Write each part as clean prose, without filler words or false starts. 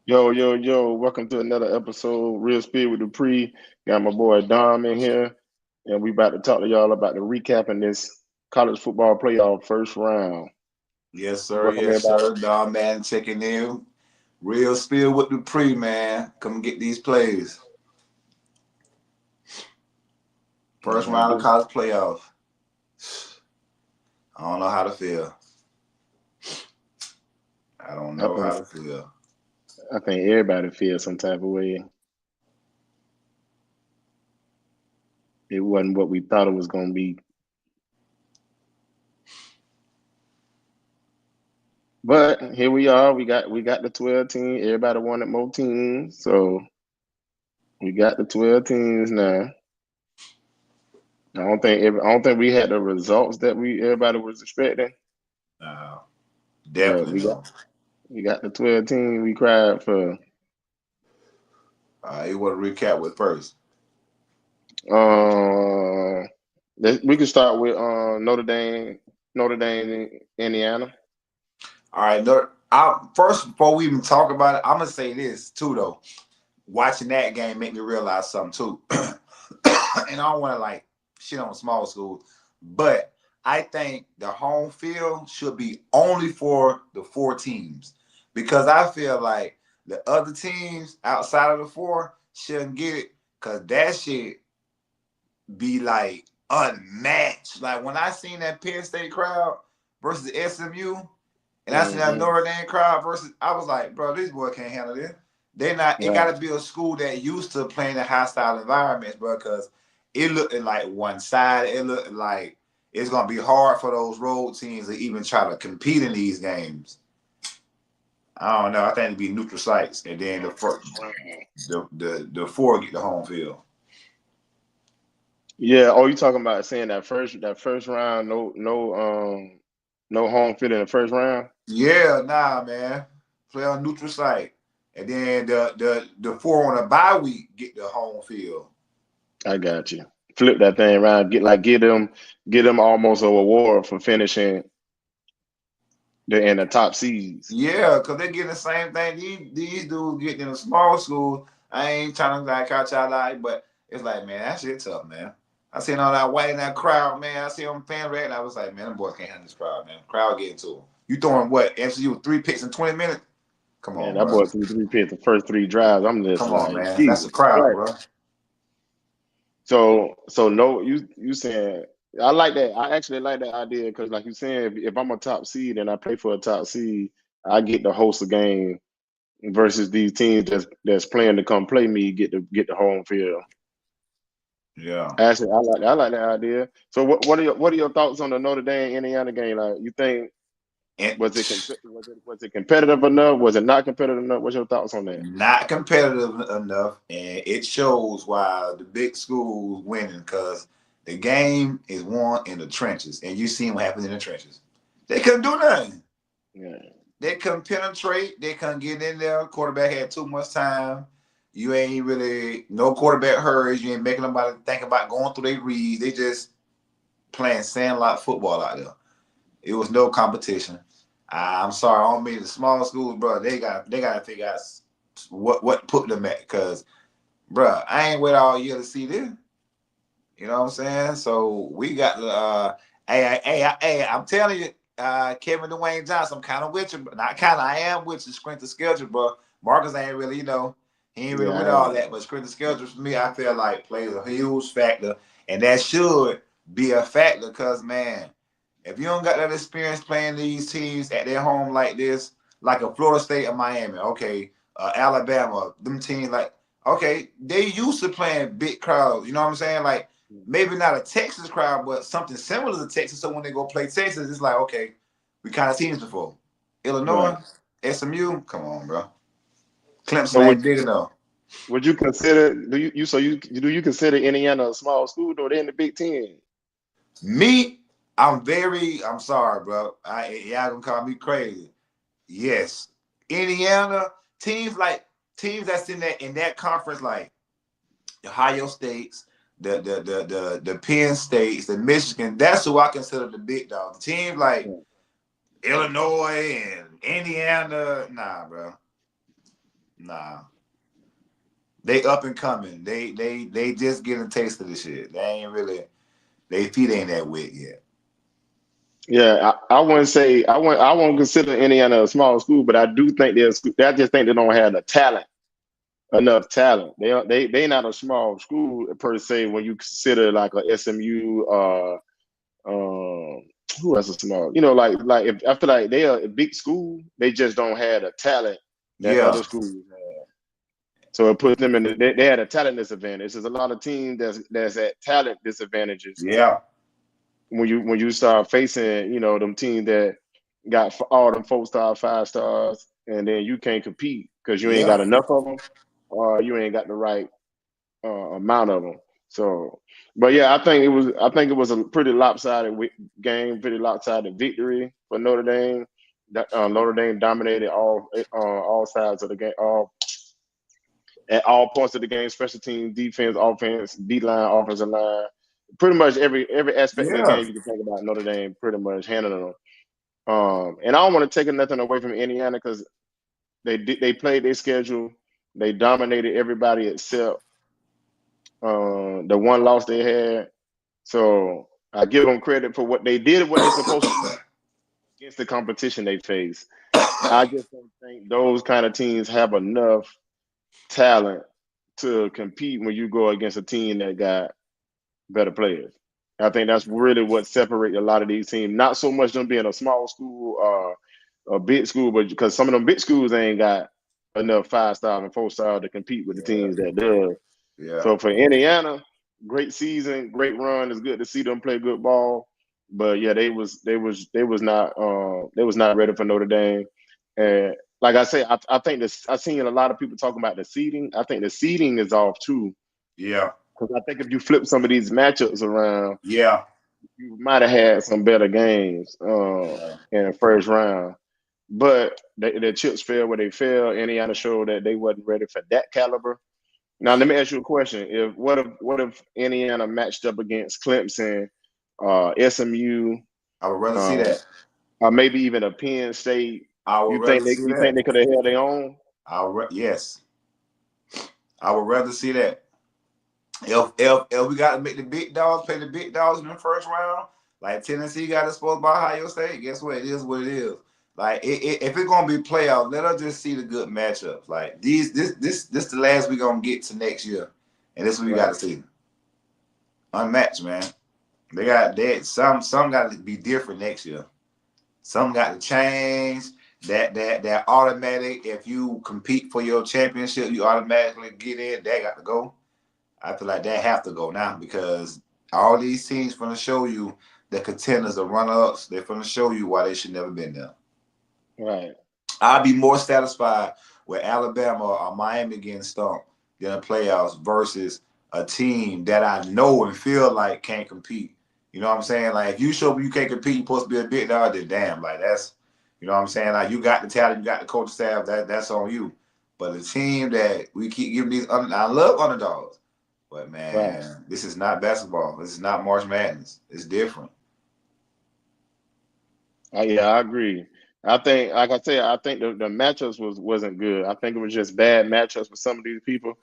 Yo, yo, yo, welcome to another episode, Real Speed with Dupree. Got my boy Dom in here, and we about to talk to y'all about the recapping this college football playoff first round. Yes, sir. Welcome Yes, everybody. sir. Dog man checking in. Real spill with the pre, man. Come get these plays. First Yeah, round of this college playoff. I don't know how to feel. I don't I know think how to feel. I think everybody feels some type of way. It wasn't what we thought it was gonna be. But here we are. We got the 12 team. Everybody wanted more teams, so we got the 12 teams now. I don't think we had the results that we everybody was expecting, Uh, but Definitely no. we got the 12 team we cried for. You want to recap with first? Uh, we can start with Notre Dame, Indiana. All right. Look, first, before we even talk about it, I'm going to say this, too, though. Watching that game made me realize something, too. And I don't want to, like, shit on small schools, but I think the home field should be only for the four teams because I feel like the other teams outside of the four shouldn't get it because that shit be like unmatched. Like when I seen that Penn State crowd versus SMU, and I seen that Hmm. Notre Dame crowd versus, I was like, bro, these boys can't handle this. They not. It got Right. to be a school that used to playing in hostile environments, bro. Because it looked like one side. It looked like it's gonna be hard for those road teams to even try to compete in these games. I don't know. I think it'd be neutral sites, and then the four get the home field. Yeah. Oh, you talking about saying that first round? No home field in the first round. Yeah, nah, man. Play on neutral site, and then the four on a bye week get the home field. I got you. Flip that thing around. Get them almost a award for finishing in the top seeds. Yeah, because they getting the same thing. These dudes getting in a small school. I ain't trying to like catch out like, but it's like, man, that shit tough, man. I seen all that white in that crowd, man. I see them fan red. I was like, man, them boys can't handle this crowd, man. Crowd getting to them. You throwing what? MCU 3 picks in 20 minutes? Come Man, on, that bro. boy threw three picks the first three drives. I'm just Come on, like, man. That's the Jesus crowd, Christ. bro. So no, you saying I like that. I actually like that idea because, like you saying, if I'm a top seed and I play for a top seed, I get to host a game versus these teams that's playing to come play me get the home field. Yeah. Actually, I like that idea. So what are your thoughts on the Notre Dame Indiana game? Like, you think And was it competitive enough? Was it not competitive enough? What's your thoughts on that? not competitive enough, and it shows why the big schools winning because the game is won in the trenches, and you seen what happened in the trenches. They couldn't do nothing. Yeah, They couldn't penetrate. They couldn't get in there. Quarterback had too much time. You ain't really no quarterback hurries. You ain't making nobody think about going through their reads. They just playing sandlot football out there. It was no competition. I'm sorry, I don't mean the small schools, bro. They got to figure out what put them at because, bro, I ain't wait all year to see this. You know what I'm saying? So we got the hey, I'm telling you, Kevin Dwayne Johnson, I'm kind of with you, but not kind of. I am with you. Sprint the schedule, bro. Marcus ain't really, he ain't really with yeah, all that. But sprint the schedule for me, I feel like plays a huge factor, and that should be a factor because man, if you don't got that experience playing these teams at their home like this, like a Florida State or Miami, okay, Alabama, them teams like okay, they used to playing big crowds. You know what I'm saying? Like maybe not a Texas crowd, but something similar to Texas. So when they go play Texas, it's like, okay, we kind of seen this before. Illinois, right. SMU, come on, bro. So Clemson ain't big enough. would you consider do you consider Indiana a small school or they in the Big Ten? Me, I'm sorry, bro. Y'all gonna call me crazy. Yes. Indiana, teams like teams that's in that conference, like the Ohio States, the Penn States, the Michigan, that's who I consider the big dogs. Teams like Illinois and Indiana, nah, bro. Nah. They up and coming. They just getting a taste of this shit. They ain't really. They feet ain't that wet yet. Yeah, I wouldn't say I won't consider Indiana a small school, but I do think they're a school. I just think they don't have the talent, enough talent. They not a small school per se when you consider like a SMU. Who else is small? You know, like if I feel like they are a big school, they just don't have the talent that Yeah. other schools have. So it puts them in. They had a talent disadvantage. There's a lot of teams that's at talent disadvantages. Yeah. When you start facing, you know, them teams that got all them 4-star, 5 stars, and then you can't compete because you ain't Yeah. got enough of them, or you ain't got the right amount of them. So, but yeah, I think it was a pretty lopsided game, pretty lopsided victory for Notre Dame. Notre Dame dominated all sides of the game, at all points of the game, special teams, defense, offense, D-line, offensive line. Pretty much every aspect of the Yeah. game you can think about, Notre Dame pretty much handling them. And I don't want to take nothing away from Indiana because they played their schedule. They dominated everybody except the one loss they had. So I give them credit for what they did, what they're supposed to do against the competition they face. I just don't think those kind of teams have enough talent to compete when you go against a team that got better players. I think that's really what separates a lot of these teams. Not so much them being a small school or a big school, but because some of them big schools ain't got enough 5-star and 4-star to compete with the teams that does. Yeah. So for Indiana, great season, great run. It's good to see them play good ball. But yeah, they was not ready for Notre Dame. And like I say, I think this. I've seen a lot of people talking about the seeding. I think the seeding is off too. Yeah. Because I think if you flip some of these matchups around, Yeah. you might have had some better games in the first round. But the chips fell where they fell. Indiana showed that they wasn't ready for that caliber. Now let me ask you a question: what if Indiana matched up against Clemson, SMU, I would rather see uh, that. or maybe even a Penn State? I would rather see You think that. they could have held their own? Yes. I would rather see that. If we got to make the big dogs play the big dogs in the first round, like Tennessee got exposed by Ohio State, guess what? It is what it is. Like if it's gonna be playoffs, let us just see the good matchups. Like this the last we gonna get to next year, and this what we got to see. Unmatched, man. They got that. Some got to be different next year. Some got to change. That automatic. If you compete for your championship, you automatically get in. That got to go. I feel like that have to go now because all these teams going to show you the contenders, the runner-ups. They're going to show you why they should never been there. Right. I'd be more satisfied with Alabama or Miami getting stumped than the playoffs versus a team that I know and feel like can't compete. You know what I'm saying? Like if you show me you can't compete, you're supposed to be a big dog, then damn, like that's, you know what I'm saying? Like you got the talent, you got the coaching staff, that's on you. But the team that we keep giving these, I love underdogs. But man, This is not basketball. This is not March Madness. It's different. Yeah, I agree. I think, like I said, I think the matchups wasn't good. I think it was just bad matchups for some of these people.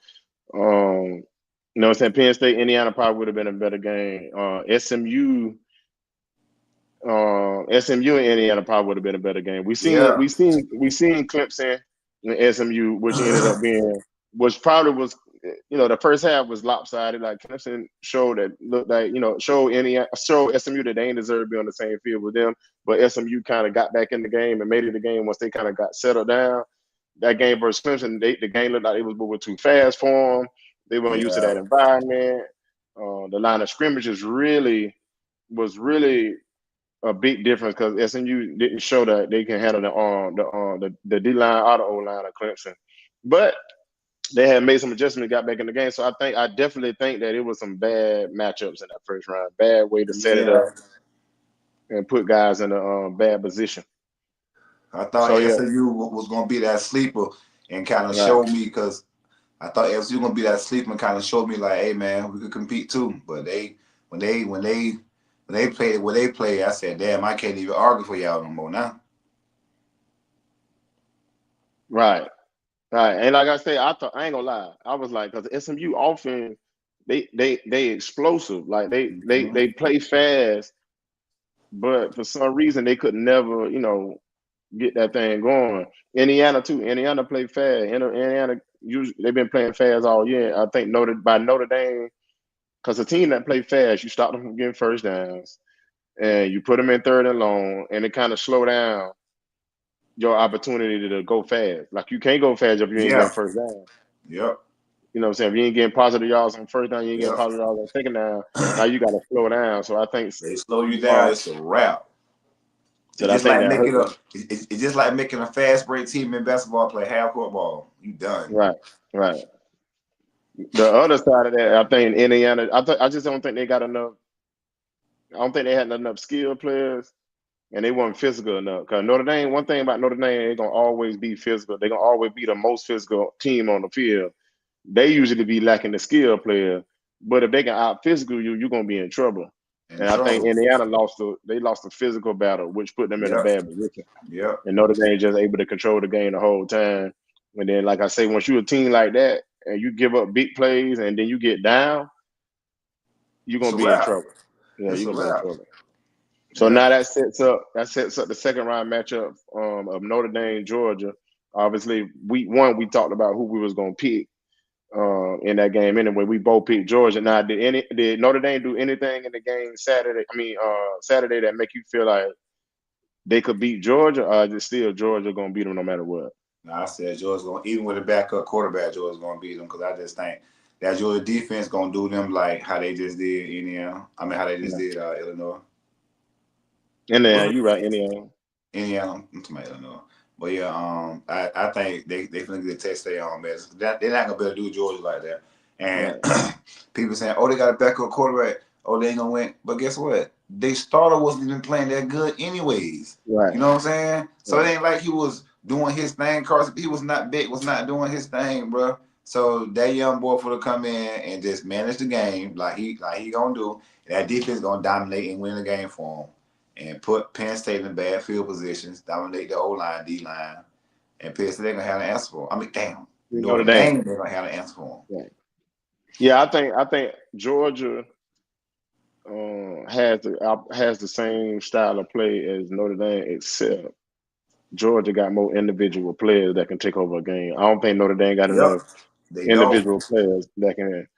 You know what I'm saying? Penn State, Indiana probably would have been a better game. SMU and Indiana probably would have been a better game. Yeah. We seen Clemson and SMU, which ended up being, which probably was, you know, the first half was lopsided. Like Clemson showed that looked like, you know, showed SMU that they ain't deserve to be on the same field with them, but SMU kind of got back in the game and made it a game once they kind of got settled down. That game versus Clemson, the game looked like it was moving too fast for them. They weren't used to that environment. The line of scrimmage was really a big difference because SMU didn't show that they can handle the D line or the O line of Clemson, but they had made some adjustments, got back in the game. So I definitely think that it was some bad matchups in that first round, bad way to set it up and put guys in a bad position. I thought SMU was going to be that sleeper and kind of show me because I thought SMU was going to be that sleeper and kind of show me like, hey man, we could compete too. But when they played what they played, I said, damn, I can't even argue for y'all no more now. Right. Right, and like I say, I ain't gonna lie. I was like, because SMU offense, they explosive. Like they play fast, but for some reason they could never, get that thing going. Indiana too. Indiana play fast. Indiana usually they've been playing fast all year. I think Notre Dame, because a team that play fast, you stop them from getting first downs, and you put them in third and long, and it kind of slow down your opportunity to go fast. Like you can't go fast if you ain't Yeah. getting first down. Yep. You know what I'm saying? If you ain't getting positive yards on first down, you ain't getting Yep. positive yards on second down. Now you got to slow down. So I think They slow you down, it's a wrap. so It's I just think like that hurt making them. it's just like making a fast break team in basketball play half court ball. You done. Right. The other side of that, I think Indiana. I just don't think they got enough. I don't think they had enough skilled players, and they weren't physical enough. Cause Notre Dame, one thing about Notre Dame, they're gonna always be physical. They're gonna always be the most physical team on the field. They usually be lacking the skill player, but if they can out physical you, you're gonna be in trouble. And I think Indiana lost the physical battle, which put them in a bad position. Yep. And Notre Dame just able to control the game the whole time. And then, like I say, once you're a team like that and you give up big plays and then you get down, you're gonna be in trouble. Yeah, you're gonna be in trouble. So now that sets up the second round matchup of Notre Dame, Georgia. Obviously, week one we talked about who we was gonna pick in that game anyway. We both picked Georgia. Now, did Notre Dame do anything in the game Saturday that make you feel like they could beat Georgia, or is it still Georgia gonna beat them no matter what? No, I said Georgia's gonna, even with a backup quarterback, Georgia's gonna beat them because I just think that Georgia defense gonna do them like how they just did Indiana. I mean, how they just did Illinois. Indiana, you right, Indiana. I'm talking about Illinois. But yeah, I think they finna get a test their own best. They're not gonna be able to do Georgia like that. And people saying, "Oh, they got a backup quarterback. Oh, they ain't gonna win." But guess what? They starter wasn't even playing that good, anyways. Right. You know what I'm saying? So it ain't like he was doing his thing. Carson, he was not doing his thing, bro. So that young boy for to come in and just manage the game like he gonna do. And that defense gonna dominate and win the game for him. And put Penn State in bad field positions, dominate the O-line, D-line, and Penn State, they're going to have an answer for them. I mean, damn. Notre Dame, they're going to have an answer for them. Yeah, I think Georgia has the same style of play as Notre Dame, except Georgia got more individual players that can take over a game. I don't think Notre Dame got enough individual players that can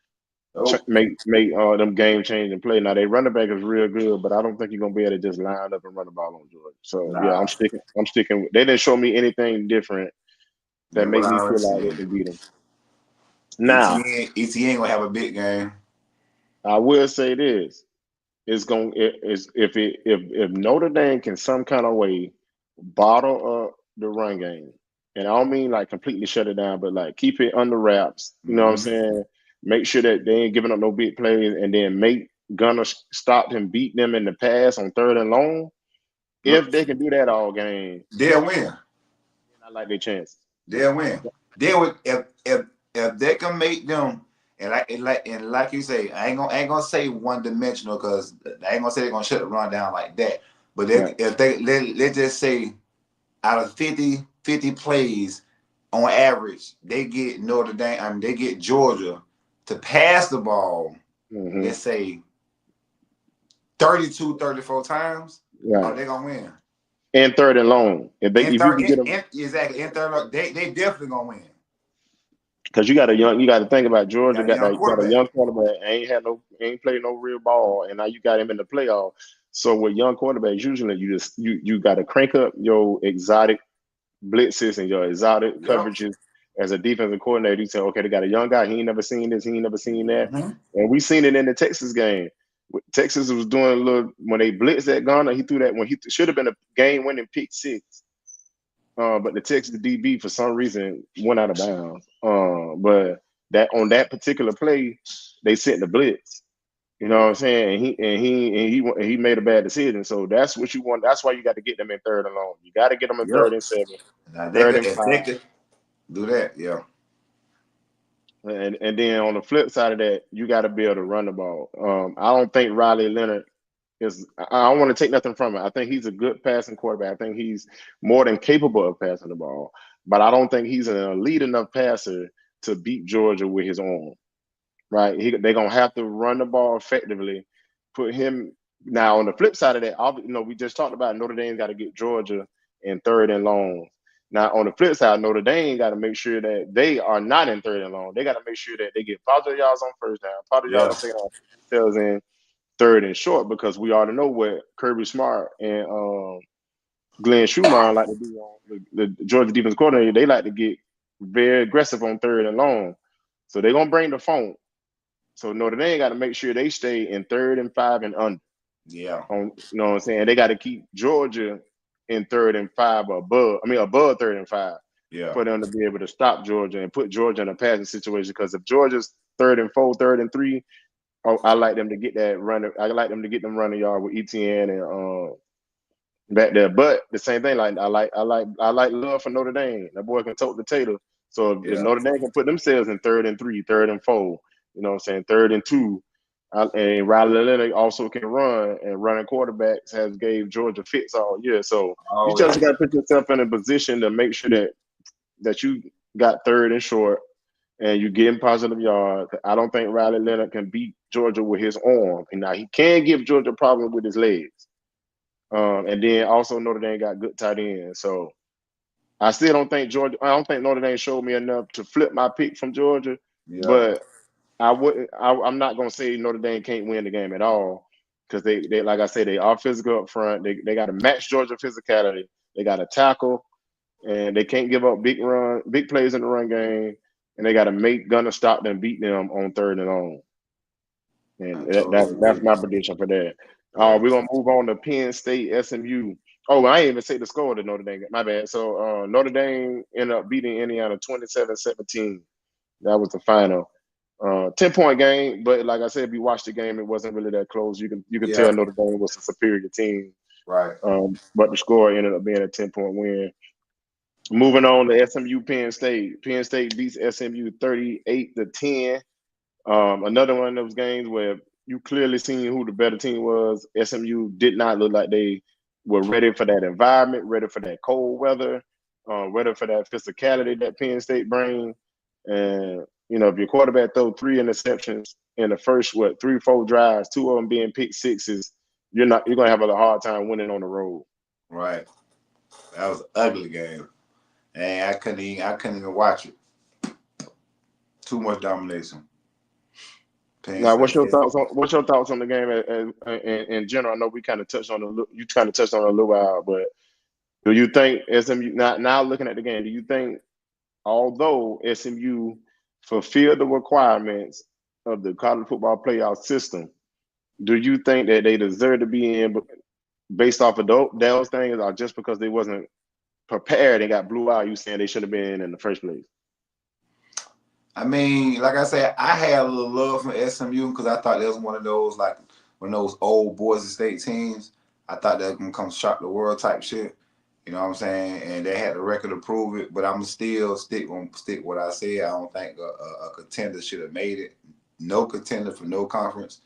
make them game changing play. Now, they running back is real good, but I don't think you're gonna be able to just line up and run the ball on Georgia. So yeah, I'm sticking. They didn't show me anything different that made me feel like they can beat them. Now, ETN gonna have a big game. I will say this: if Notre Dame can some kind of way bottle up the run game, and I don't mean like completely shut it down, but like keep it under wraps. You know what I'm saying? Make sure that they ain't giving up no big plays, and then make Gunner stop them, beat them in the pass on third and long. If they can do that all game, they'll win. I like their chances. They'll win. They would if they can make them and like you say, I ain't gonna say one dimensional because I ain't gonna say they're gonna shut the run down like that. But if they let's just say out of 50 plays on average, they get Notre Dame. I mean, they get Georgia to pass the ball. Let's say 32, 34 times. Oh, they're gonna win. And third and long. Exactly. In third, they definitely gonna win. Because you got to think about Georgia got a young quarterback, ain't played no real ball, and now you got him in the playoff. So with young quarterbacks, usually you got to crank up your exotic blitzes and your exotic coverages as a defensive coordinator. You say, okay, they got a young guy, he ain't never seen this, he ain't never seen that, and we seen it in the Texas game. Texas was doing a little when they blitzed at Garner. He threw that when he should have been a game-winning pick six. But the Texas DB for some reason went out of bounds. But that on that particular play, they sent the blitz. You know what I'm saying? And he made a bad decision. So that's what you want. That's why you got to get them in third and long. You got to get them in third and 7, third and 5. Do that, yeah. And then on the flip side of that, you got to be able to run the ball. I don't think Riley Leonard is. I don't want to take nothing from it. I think he's a good passing quarterback. I think he's more than capable of passing the ball. but I don't think he's an elite enough passer to beat Georgia with his arm. Right? They're gonna have to run the ball effectively. Put him now on the flip side of that. We just talked about Notre Dame got to get Georgia in third and long. Now on the flip side, Notre Dame got to make sure that they are not in third and long. They got to make sure that they get positive yards on first down, positive yards on second down, themselves in third and short, because we already know what Kirby Smart and Glenn Schumann like to do on the Georgia defense coordinator. They like to get very aggressive on third and long. So they're gonna bring the phone. So Notre Dame got to make sure they stay in 3rd and 5 and under. Yeah. You know what I'm saying? They got to keep Georgia in 3rd and 5 or above. Above 3rd and 5. Yeah. For them to be able to stop Georgia and put Georgia in a passing situation. Because if Georgia's 3rd and 4, 3rd and 3, I like them to get that running. I like them to get them running yard with ETN and back there. But the same thing, like I like love for Notre Dame. That boy can tote the tater. So if Notre Dame can put themselves in 3rd and 3, 3rd and 4, you know what I'm saying, 3rd and 2, and Riley Leonard also can run, and running quarterbacks has gave Georgia fits all year. So you just got to put yourself in a position to make sure that you got 3rd and short and you getting positive yards. I don't think Riley Leonard can beat Georgia with his arm. And now he can give Georgia a problem with his legs. And then also Notre Dame got good tight ends. So I still don't think Notre Dame showed me enough to flip my pick from Georgia. Yeah. But I'm not gonna say Notre Dame can't win the game at all, because they like I say, they are physical up front. They got to match Georgia physicality. They got to tackle, and they can't give up big plays in the run game, and they got to make Gunner stop them, beat them on 3rd and long. And that's my prediction for that. We're gonna move on to Penn State, SMU. Oh, I didn't even say the score to Notre Dame. My bad. So Notre Dame ended up beating Indiana 27-17. That was the final. 10-point game, but like I said, if you watch the game, it wasn't really that close. You can tell Notre Dame was a superior team. Right. But the score ended up being a 10-point win. Moving on to SMU Penn State. Penn State beats SMU 38-10. Another one of those games where you clearly seen who the better team was. SMU did not look like they were ready for that environment, ready for that cold weather, ready for that physicality that Penn State brings. And if your quarterback throw 3 interceptions in the first 3-4 drives, 2 of them being pick sixes, you're gonna have a hard time winning on the road. Right. That was an ugly game, and I couldn't even watch it. Too much domination. Now, what's your thoughts on the game in general? I know we kind of touched on you kind of touched on it a little while, but do you think SMU now looking at the game? Do you think, although SMU fulfilled the requirements of the college football playoff system, do you think that they deserve to be in based off of those things, or just because they wasn't prepared and got blew out, you saying they should have been in the first place? I mean, like I said, I had a little love for SMU because I thought it was one of those old Boise State teams. I thought they were gonna come shock the world type shit. You know what I'm saying? And they had the record to prove it, but I'm still stick what I said. I don't think a contender should have made it. No contender for no conference.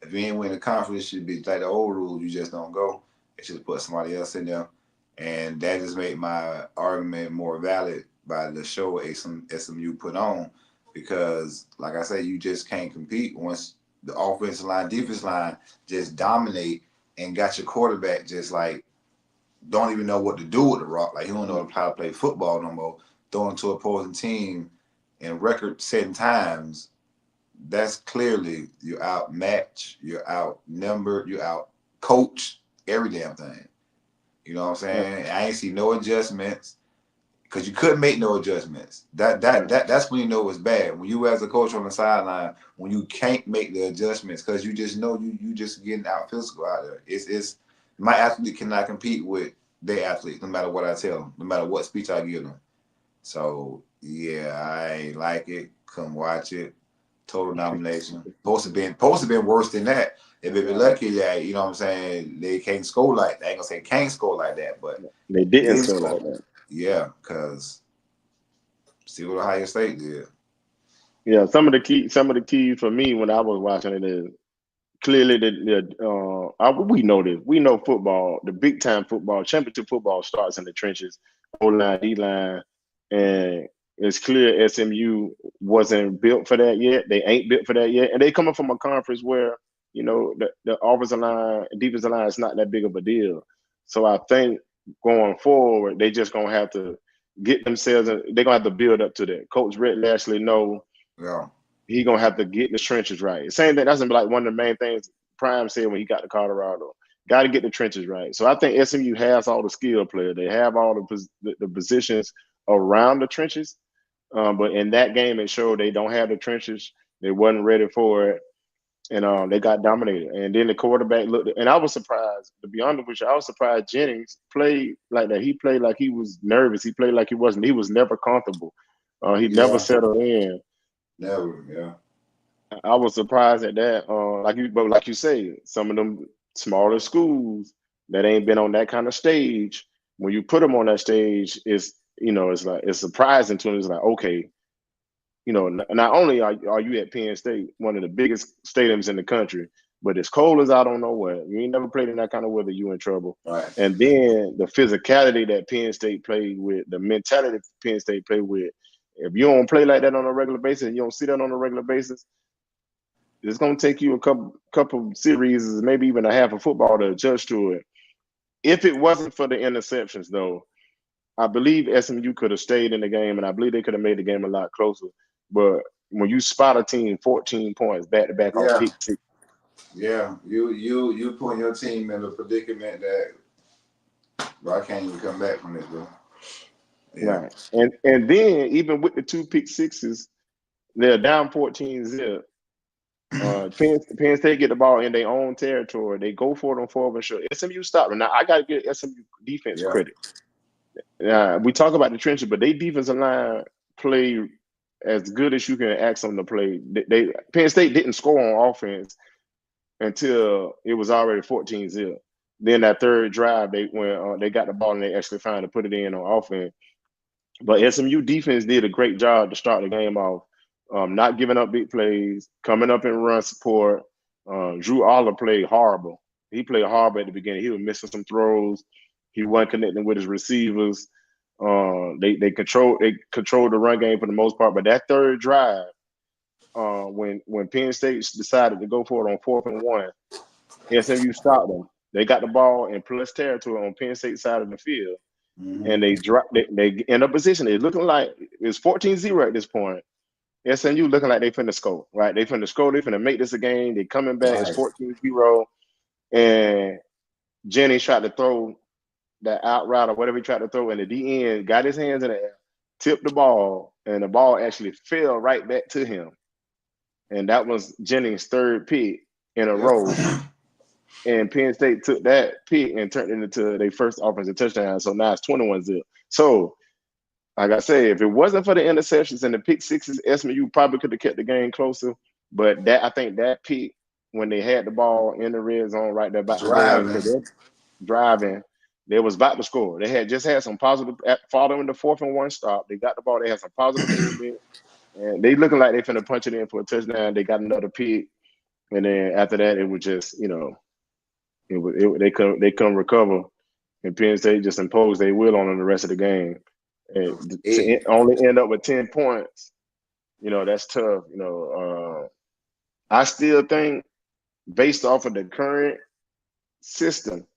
If you ain't win the conference, it should be like the old rules. You just don't go. They should put somebody else in there. And that just made my argument more valid by the show SMU put on. Because, like I said, you just can't compete once the offensive line, defense line just dominate and got your quarterback just like don't even know what to do with the rock. Like he don't know how to play football no more. Throwing to opposing team in record-setting times, that's clearly you're outmatched, you're outnumbered, you're out-coached, every damn thing. You know what I'm saying? I ain't see no adjustments. Because you couldn't make no adjustments. That's when you know it's bad. When you as a coach on the sideline, when you can't make the adjustments, because you just know you just getting out physical out there. It's my athlete cannot compete with their athlete, no matter what I tell them, no matter what speech I give them. So yeah, I ain't like it. Come watch it. Total domination. Supposed to been worse than that. If it be lucky that, you know what I'm saying, they can't score like that. I ain't gonna say can't score like that, but they didn't score like that. Yeah, because see what Ohio State did. Yeah, some of the keys for me when I was watching it is clearly we know this. We know football, the big time football, championship football starts in the trenches, O-line, D-line, and it's clear SMU wasn't built for that yet. They ain't built for that yet, and they coming from a conference where the offensive line, defensive line is not that big of a deal. So I think going forward, they just gonna have to get themselves. They're gonna have to build up to that. Coach Rhett Lashley know he gonna have to get the trenches right. Same thing. That's gonna be like one of the main things Prime said when he got to Colorado. Got to get the trenches right. So I think SMU has all the skill players. They have all the positions around the trenches. But in that game, it showed they don't have the trenches. They wasn't ready for it, and they got dominated. And then the quarterback looked, and I was surprised. To be honest with you, I was surprised Jennings played like that. He played like he was nervous. He played like he wasn't. He was never comfortable. He never settled in. Never, yeah. I was surprised at that. But like you say, some of them smaller schools that ain't been on that kind of stage, when you put them on that stage, it's surprising to them. It's like, okay, not only are you at Penn State, one of the biggest stadiums in the country, but it's cold as I don't know what. You ain't never played in that kind of weather, you in trouble. Right. And then the physicality that Penn State played with, the mentality Penn State played with. If you don't play like that on a regular basis, you don't see that on a regular basis, it's going to take you a couple series, maybe even a half of football to adjust to it. If it wasn't for the interceptions, though, I believe SMU could have stayed in the game, and I believe they could have made the game a lot closer. But when you spot a team 14 points back to back on pick six, you putting your team in a predicament that I can't even come back from this, bro. Yeah. Right. And then even with the 2 pick sixes, they're down 14-0. Penn State get the ball in their own territory. They go for it on 4th and short. SMU stopped them. Now I gotta give SMU defense credit. We talk about the trenches, but they defensive line play as good as you can ask them to play. Penn State didn't score on offense until it was already 14-0. Then that third drive, they got the ball and they actually found to put it in on offense. But SMU defense did a great job to start the game off. Not giving up big plays, coming up in run support. Drew Aller played horrible. He played horrible at the beginning. He was missing some throws. He wasn't connecting with his receivers. They controlled the run game for the most part. But that third drive, when Penn State decided to go for it on 4th and 1, SMU stopped them. They got the ball in plus territory on Penn State side of the field. Mm-hmm. And they in a position. It's looking like it's 14-0 at this point. SMU looking like they finna score, right? They finna make this a game. They coming back. Nice. It's 14-0. And Jennings tried to throw that out route or whatever he tried to throw, and the DN got his hands in the air, tipped the ball, and the ball actually fell right back to him. And that was Jennings' 3rd pick in a row. And Penn State took that pick and turned it into their first offensive touchdown. So now it's 21-0. So, like I said, if it wasn't for the interceptions and the pick sixes, SMU probably could have kept the game closer. But I think that pick, when they had the ball in the red zone right there, about driving, they was about to score. They had just had some positive, following the 4th and 1 stop. They got the ball. They had some positive movement. And they looking like they finna punch it in for a touchdown. They got another pick. And then after that, it was just, they couldn't recover. And Penn State just imposed their will on them the rest of the game. And to only end up with 10 points, that's tough. I still think, based off of the current system,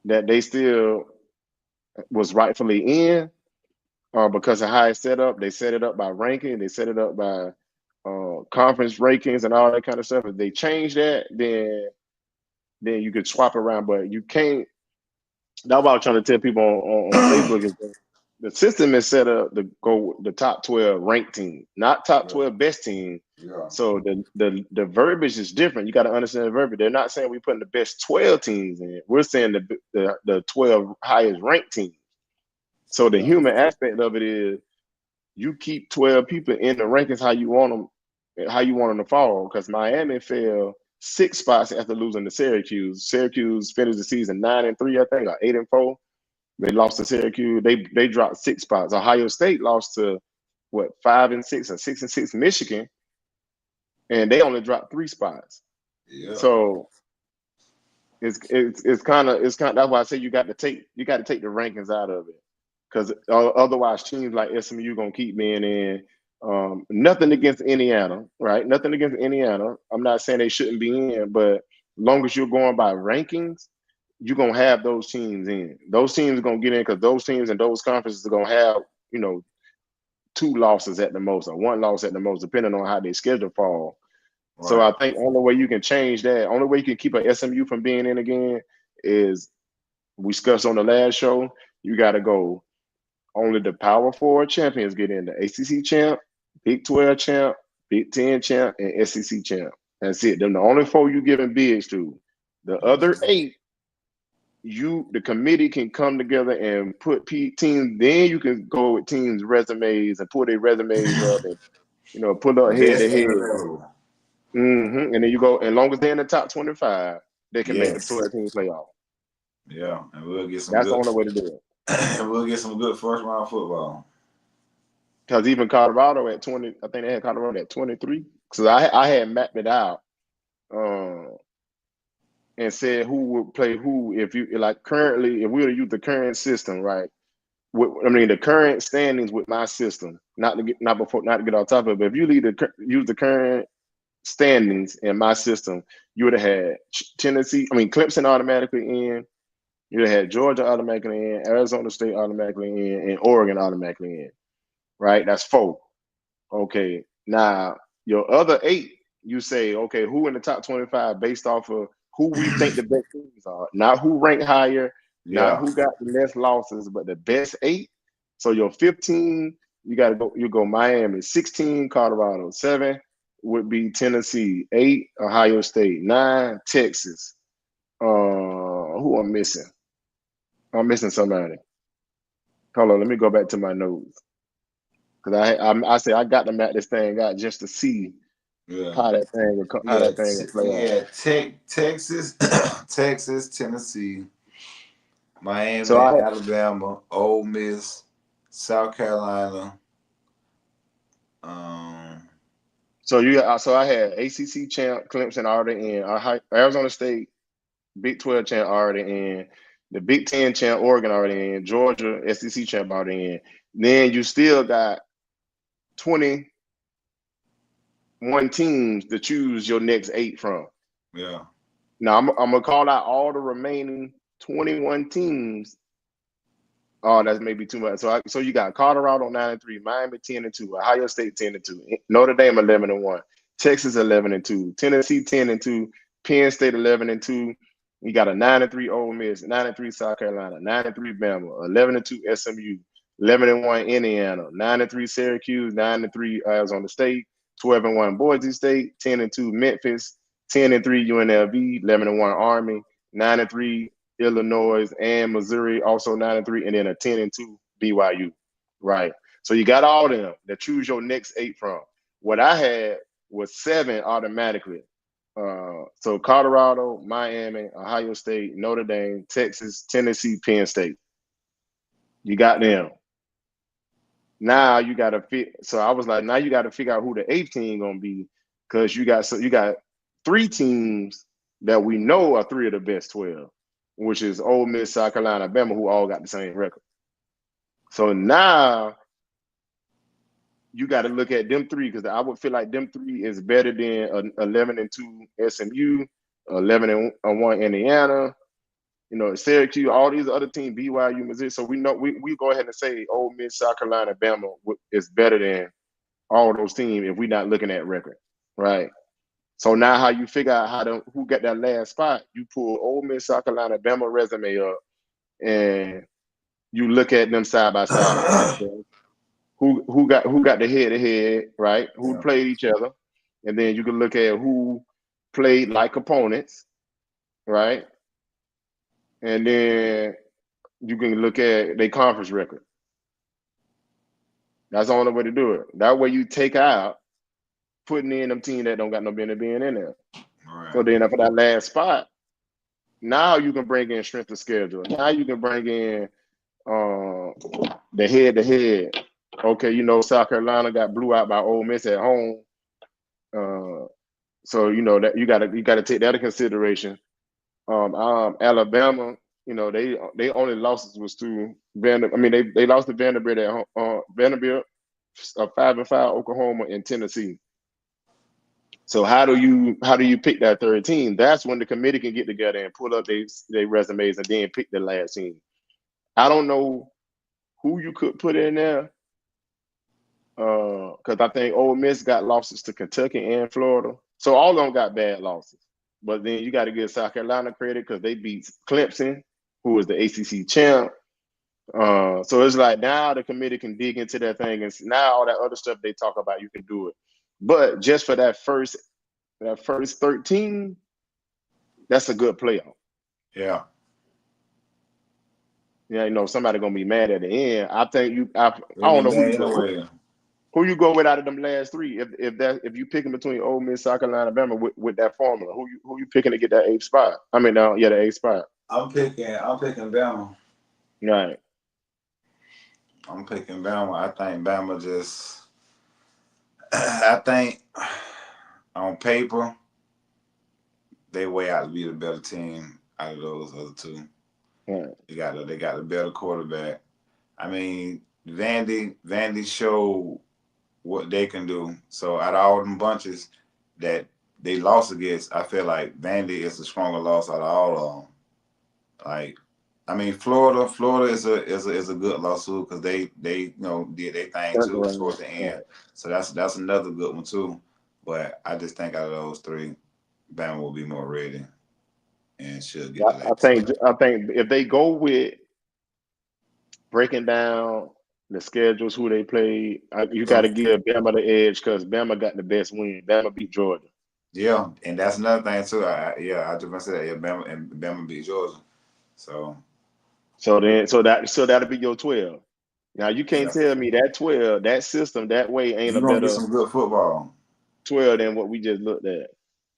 that they still was rightfully in, because of how it's set up. They set it up by ranking. They set it up by conference rankings and all that kind of stuff. If they change that, then you could swap around. But you can't. That's what I was trying to tell people on Facebook is that the system is set up to go the top 12 ranked team, not top 12 best team. Yeah. So the verbiage is different. You got to understand the verbiage. They're not saying we're putting the best 12 teams in. We're saying the 12 highest ranked teams. So the human aspect of it is you keep 12 people in the rankings how you want them to fall. Because Miami fell 6 spots after losing to Syracuse. Syracuse finished the season 9-3, I think, or 8-4. They lost to Syracuse. They dropped 6 spots. Ohio State lost to 5-6 or 6-6 Michigan, and they only dropped 3 spots. Yeah. So it's kind of that's why I say you got to take the rankings out of it, because otherwise teams like SMU gonna keep being in. Nothing against Indiana, right? Nothing against Indiana. I'm not saying they shouldn't be in, but long as you're going by rankings, you're gonna have those teams in. Those teams are gonna get in because those teams and those conferences are gonna have, 2 losses at the most or 1 loss at the most, depending on how they schedule fall. Right. So I think only way you can change that, only way you can keep a SMU from being in again is we discussed on the last show. You got to go. Only the Power 4 champions get in: the ACC champ, Big 12 champ, Big 10 champ, and SEC champ. That's it. They're the only 4 you giving bids to. The other 8, the committee can come together and put teams. Then you can go with teams' resumes and put their resumes up and pull up head to head. And then you go. As long as they're in the top 25, they can make the 12-team playoff. Yeah, and we'll get some. That's the only way to do it. And we'll get some good first-round football. Because even Colorado at 20, I think they had Colorado at 23. So I had mapped it out and said who would play who if you like currently, if we were to use the current system, right? The current standings with my system, not to get off top of it, but if you use the current standings in my system, you would have had Clemson automatically in. You would have had Georgia automatically in, Arizona State automatically in, and Oregon automatically in. Right? That's 4. Okay. Now, your other 8, you say, okay, who in the top 25 based off of who we think the best teams are, not who ranked higher, not who got the less losses, but the best 8. So your 15, you go Miami, 16, Colorado, 7 would be Tennessee, 8, Ohio State, 9, Texas. Who I'm missing? I'm missing somebody. Hold on, let me go back to my notes. Because I say I got to map this thing out just to see how that thing will play out. Texas, Texas, Tennessee, Miami, Alabama, Ole Miss, South Carolina. So I had ACC champ Clemson already in, Arizona State Big 12 champ already in, the Big 10 champ Oregon already in, Georgia SEC champ already in. Then you still got 21 teams to choose your next 8 from. Yeah. Now I'm gonna call out all the remaining 21 teams. Oh, that's maybe too much. So you got Colorado 9-3, Miami 10-2, Ohio State 10-2, Notre Dame 11-1, Texas 11-2, Tennessee 10-2, Penn State 11-2. You got a 9-3 Ole Miss, 9-3 South Carolina, 9-3 Bama, 11-2 SMU, 11-1 Indiana, 9-3 Syracuse, 9-3 Arizona State, 12-1 Boise State, 10-2 Memphis, 10-3 UNLV, 11-1 Army, 9-3 Illinois and Missouri, also 9-3, and then a 10-2 BYU. Right. So you got all of them that choose your next 8 from. What I had was 7 automatically. So Colorado, Miami, Ohio State, Notre Dame, Texas, Tennessee, Penn State. You got them. Now you got to fit. So I was like, now you got to figure out who the 8th team gonna be, because you got 3 teams that we know are 3 of the best 12, which is Ole Miss, South Carolina, Bama, who all got the same record. So now you got to look at them 3, because I would feel like them 3 is better than 11-2 SMU, 11-1 Indiana, Syracuse, all these other teams, BYU, Missouri. So we know we go ahead and say Ole Miss, South Carolina, Bama is better than all those teams if we're not looking at record, right? So now how you figure out who got that last spot, you pull Ole Miss, South Carolina, Bama resume up, and you look at them side by side. Who got the head-to-head, right? Who played each other, and then you can look at who played like opponents, right? And then you can look at their conference record. That's the only way to do it. That way you take out putting in them teams that don't got no business being in there. Right. So then for that last spot, now you can bring in strength of schedule. Now you can bring in the head-to-head. Okay, South Carolina got blew out by Ole Miss at home. So that you gotta take that into consideration. Alabama they only losses was to Vanderbilt. I mean, they lost to Vanderbilt at Vanderbilt, 5-5 Oklahoma, and Tennessee. So how do you pick that third team? That's when the committee can get together and pull up their resumes and then pick the last team. I don't know who you could put in there, because I think Ole Miss got losses to Kentucky and Florida, so all of them got bad losses. But then you got to give South Carolina credit because they beat Clemson, who was the ACC champ. So it's like now the committee can dig into that thing, and now all that other stuff they talk about, you can do it. But just for that first 13, that's a good playoff. Yeah. Yeah, somebody gonna be mad at the end. I think I don't know who you go with out of them last three. If you picking between Ole Miss, South Carolina, Alabama with that formula, who you picking to get that 8th spot? I mean, the 8th spot. I'm picking Bama. Right. I'm picking Bama. I think Bama just. I think on paper they way out to be the better team out of those other two. Right. They got the better quarterback. I mean, Vandy showed what they can do. So out of all them bunches that they lost against, I feel like Vandy is the stronger loss out of all of them. Like, I mean, Florida is a good loss too because they did their thing too towards the end. Right. So that's another good one too. But I just think out of those three, Bama will be more ready and should get the I think if they go with breaking down the schedules, who they play, you got to give Bama the edge because Bama got the best win. Bama beat Georgia. Yeah, and that's another thing too. I just want to say that. Yeah, Bama beat Georgia. So that'll be your 12. Now you can't tell me that 12, that system, that way ain't a better. You're gonna get some good football. 12 than what we just looked at.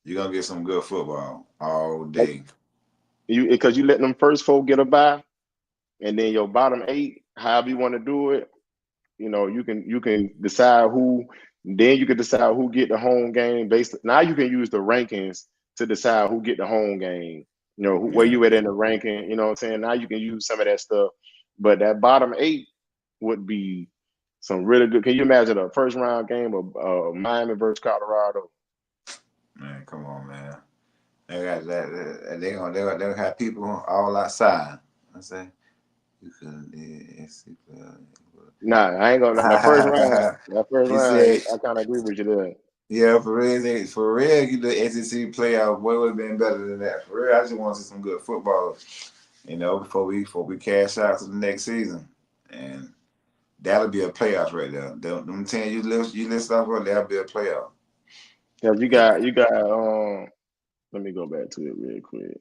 You're gonna get some good football all day. Because you let them first 4 get a bye, and then your bottom 8, however you want to do it, you can decide who. Then you can decide who get the home game based. Now you can use the rankings to decide who get the home game. Where you at in the ranking. You know what I'm saying? Now you can use some of that stuff, but that bottom 8 would be some really good. Can you imagine a first round game of Miami versus Colorado? Man, come on, man. They got that. They'll have people all outside. I say you could. Nah, I ain't gonna. That first round, I kind of agree with you there. Yeah, for real, the SEC playoff would have been better than that. For real, I just want to see some good football, before we cash out to the next season, and that'll be a playoff right there. Them 10 you list off, that'll be a playoff. Yeah, you got. Let me go back to it real quick,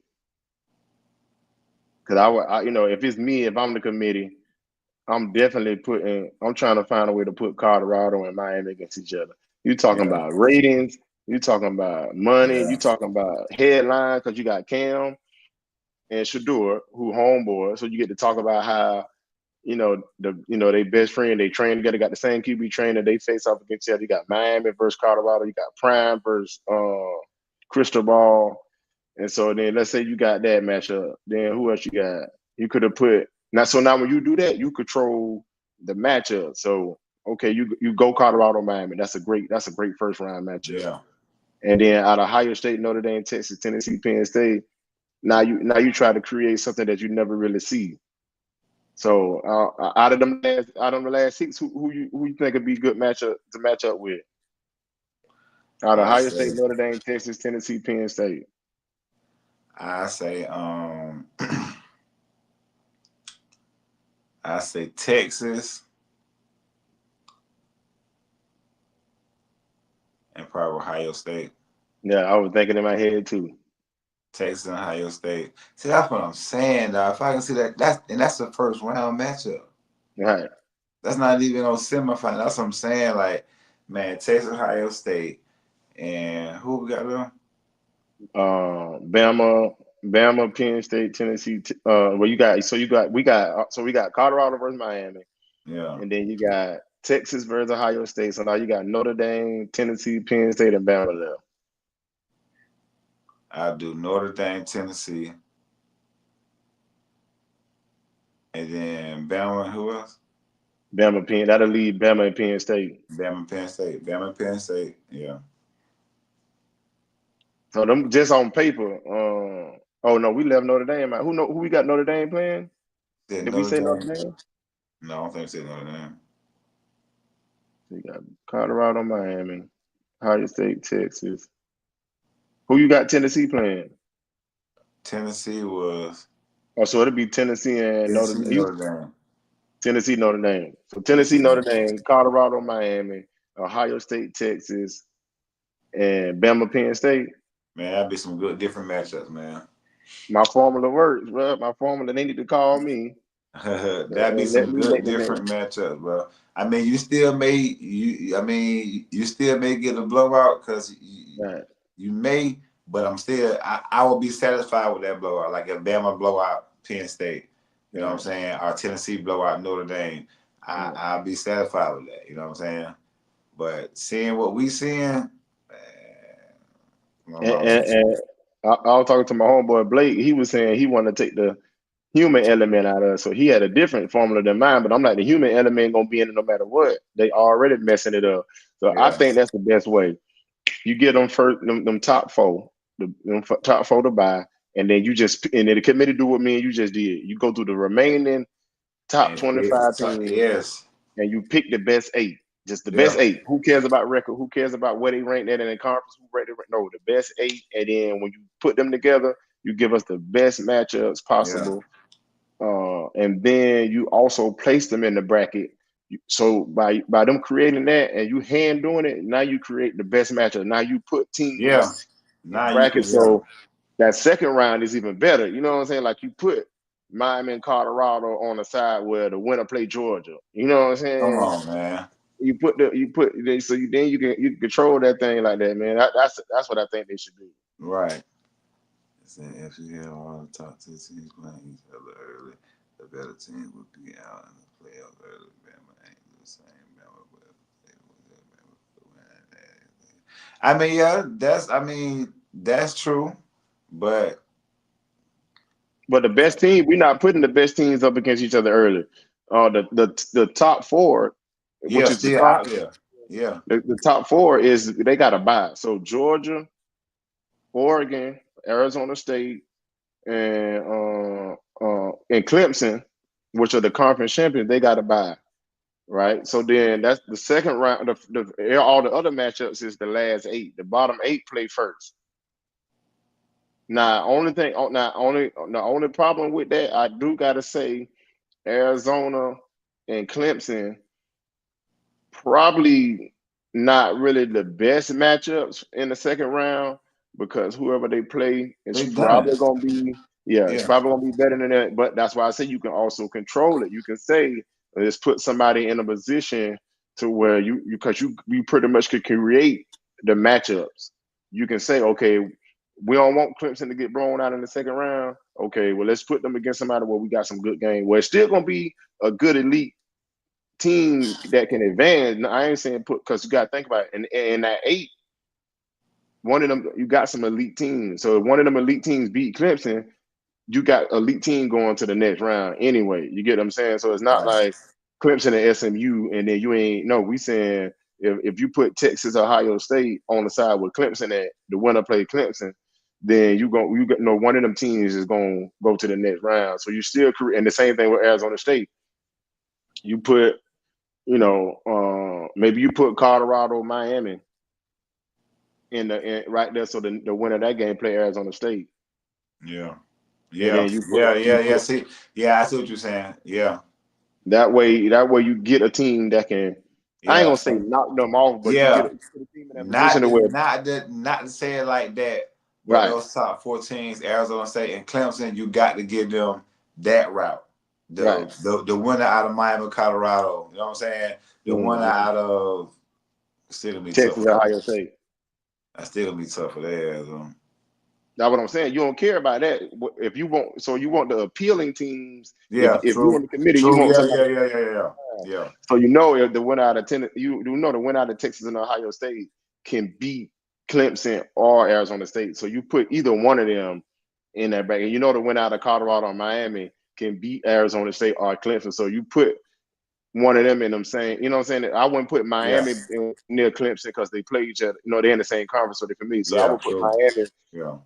because I if it's me, if I'm the committee, I'm definitely I'm trying to find a way to put Colorado and Miami against each other. You talking about ratings, you talking about money, you talking about headlines because you got Cam and Shedeur who homeboy, so you get to talk about how they best friend, they train together, got the same QB trainer, they face off against each other. You got Miami versus Colorado, you got Prime versus Cristobal, and so then let's say you got that matchup. Then who else you got? You could have put. Now when you do that, you control the matchup. So okay, you go Colorado, Miami. That's a great first round matchup. Yeah. And then out of Ohio State, Notre Dame, Texas, Tennessee, Penn State, now you try to create something that you never really see. So out of the last 6, who you think would be a good matchup to match up with? Out of Ohio State, Notre Dame, Texas, Tennessee, Penn State. I say Texas and probably Ohio State. Yeah, I was thinking in my head too. Texas and Ohio State. See, that's what I'm saying, though. If I can see that's the first round matchup. Right. That's not even on semifinal. That's what I'm saying. Like, man, Texas, Ohio State, and who we got there? Bama, Penn State, Tennessee. We got Colorado versus Miami. Yeah. And then you got Texas versus Ohio State. So now you got Notre Dame, Tennessee, Penn State, and Bama there. I do Notre Dame, Tennessee, And then Bama, who else? Bama, Penn. That'll leave Bama and Penn State. Bama, Penn State. Bama, Penn State. Yeah. So them just on paper. Oh no, we left Notre Dame out. Who we got Notre Dame playing? Said Did we Notre say Notre Dame. Dame? No, I don't think said Notre Dame. We got Colorado, Miami, Ohio State, Texas. Who you got Tennessee playing? Tennessee was Oh, so it'll be Tennessee and Notre Tennessee, Dame. Notre Dame. Tennessee, Notre Dame. So Tennessee, Notre Dame, Colorado, Miami, Ohio State, Texas, and Bama, Penn State. Man, that'd be some good different matchups, man. My formula works, bro. My formula, they need to call me. That'd be And let some me good make the different matchups, bro. I mean, you still may you still may get a blowout because right. you may, but I will be satisfied with that blowout. Like if Bama blowout Penn State, you know what I'm saying, or Tennessee blowout Notre Dame, I'll be satisfied with that. You know what I'm saying? But seeing what we seeing, And I was talking to my homeboy Blake. He was saying he wanted to take the human element out of it. So he had a different formula than mine. But I'm like, the human element gonna be in it no matter what. They already messing it up. So I think that's the best way. You get them first, them top four, top four to buy, and then then the committee do what me and you just did. You go through the remaining top 25 teams, yes, and you pick the best 8. Just the Yeah. best 8. Who cares about record? Who cares about where they ranked at in the conference? Who ranked it? No, the best 8. And then when you put them together, you give us the best matchups possible. And then you also place them in the bracket. So by them creating that and you hand doing it, now you create the best matchup. Now you put teams in brackets. So that second round is even better. You know what I'm saying? Like you put Miami and Colorado on the side where the winner play Georgia. You know what I'm saying? Come on, man. You can control that thing like that, man. That's what I think they should do. Right. If you have all the top 2 teams playing each other early, the better team would be out in the playoffs early. Bama ain't the same. I mean, yeah, that's true, but the best team, we're not putting the best teams up against each other early. The top 4, which is still out there. Yeah, the top 4 is they got to buy. So Georgia, Oregon, Arizona State, and Clemson, which are the conference champions, they got to buy. Right. So then that's the second round. All the other matchups is the last 8. The bottom 8 play first. Now, the only problem with that, I do gotta say, Arizona and Clemson probably not really the best matchups in the second round because whoever they play is probably gonna be it's probably gonna be better than that. But that's why I say you can also control it. You can say let's put somebody in a position to where you pretty much could create the matchups. You can say, okay, we don't want Clemson to get blown out in the second round. Okay, well, let's put them against somebody where we got some good game. Where it's still gonna be a good elite team that can advance. I ain't saying because you gotta think about it. In that 8, one of them, you got some elite teams. So if one of them elite teams beat Clemson, you got elite team going to the next round anyway. You get what I'm saying? So it's not like Clemson and SMU, and then you ain't. No, we saying if you put Texas, Ohio State on the side with Clemson, at the winner play Clemson, then one of them teams is gonna go to the next round. So you still create, and the same thing with Arizona State. You put, maybe you put Colorado, Miami in right there, so the winner of that game play Arizona State. Yeah. I see what you're saying. Yeah. That way you get a team that can. I ain't gonna say knock them off, but you get a team in that position where not to say it like that. But those top 4 teams, Arizona State and Clemson, you got to give them that route. The winner out of Miami, Colorado. You know what I'm saying? The winner out of still gonna be Texas, tough. Ohio State. That's still gonna be tough for Arizona. That's what I'm saying. You don't care about that. If you want, so you want the appealing teams. Yeah, if you're in the committee, you want somebody. Yeah. So if the winner out of the winner out of Texas and Ohio State can beat Clemson or Arizona State. So you put either one of them in that bracket. The winner out of Colorado or Miami can beat Arizona State or Clemson. So you put one of them in them saying, you know what I'm saying? I wouldn't put Miami near Clemson because they play each other. You know, they're in the same conference, so they for me. So I would put Miami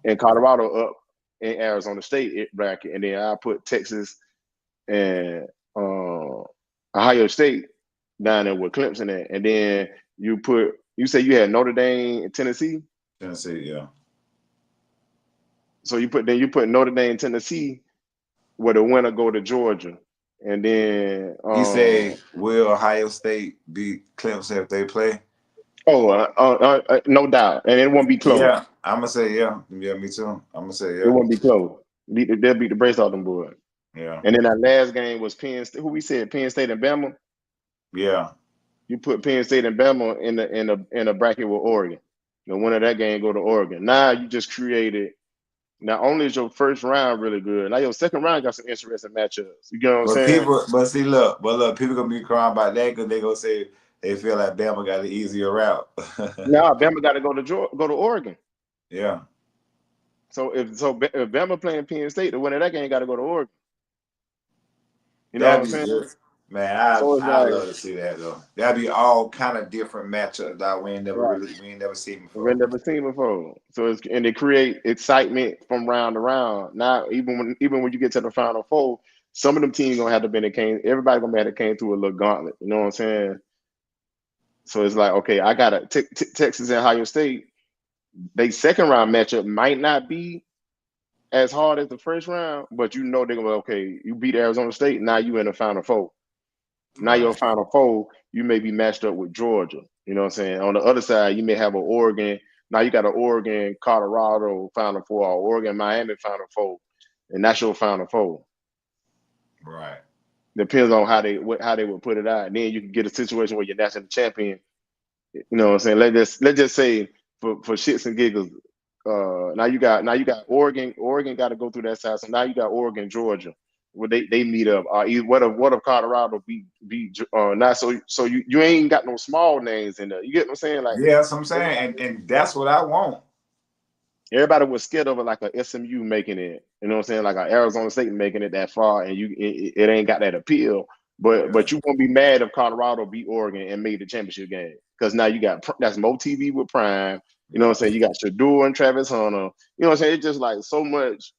and Colorado up in Arizona State bracket, and then I put Texas and Ohio State down there with Clemson at. And then you say you had Notre Dame and Tennessee? Tennessee, yeah. So you put Notre Dame, Tennessee, where the winner go to Georgia. And then he said, will Ohio State beat Clemson if they play? Oh, no doubt. And it won't be close. Yeah, I'm going to say yeah. Yeah, me too. I'm going to say yeah. It won't be close. They'll beat the brace off them boys. Yeah. And then that last game was Penn State. Who we said? Penn State and Bama? Yeah. You put Penn State and Bama in a bracket with Oregon. The winner of that game go to Oregon. Now you just created. Not only is your first round really good, now your second round got some interesting matchups. You get what I'm saying? Look, people gonna be crying about that because they gonna say they feel like Bama got the easier route. No, Bama got to go to Oregon. Yeah. So if Bama playing Penn State, the winner of that game got to go to Oregon. You know what I'm saying? Good. Man, I love to see that though. That'd be all kind of different matchups that we ain't never seen before. We've never seen before. So and they create excitement from round to round. Now, even when you get to the Final Four, some of them teams gonna have to be everybody gonna have to came through a little gauntlet. You know what I'm saying? So it's like, okay, I got Texas and Ohio State. They second round matchup might not be as hard as the first round, but you know they're gonna be okay. You beat Arizona State, now you in the Final Four. Now your Final Four, you may be matched up with Georgia. You know what I'm saying? On the other side, you may have an Oregon. Now you got an Oregon, Colorado Final Four, or Oregon, Miami Final Four, and that's your Final Four. Right. Depends on how they would put it out. And then you can get a situation where you're national champion. You know what I'm saying? Let's just say for shits and giggles, now you got Oregon. Oregon got to go through that side. So now you got Oregon, Georgia. Where they meet up. What if Colorado be not so you ain't got no small names in there. You get what I'm saying? Like that's what I'm saying, and that's what I want. Everybody was scared of it, like a SMU making it. You know what I'm saying? Like a Arizona State making it that far, and it ain't got that appeal. But you won't be mad if Colorado beat Oregon and made the championship game because now you got that's Mo TV with Prime. You know what I'm saying? You got Shador and Travis Hunter. You know what I'm saying? It's just like so much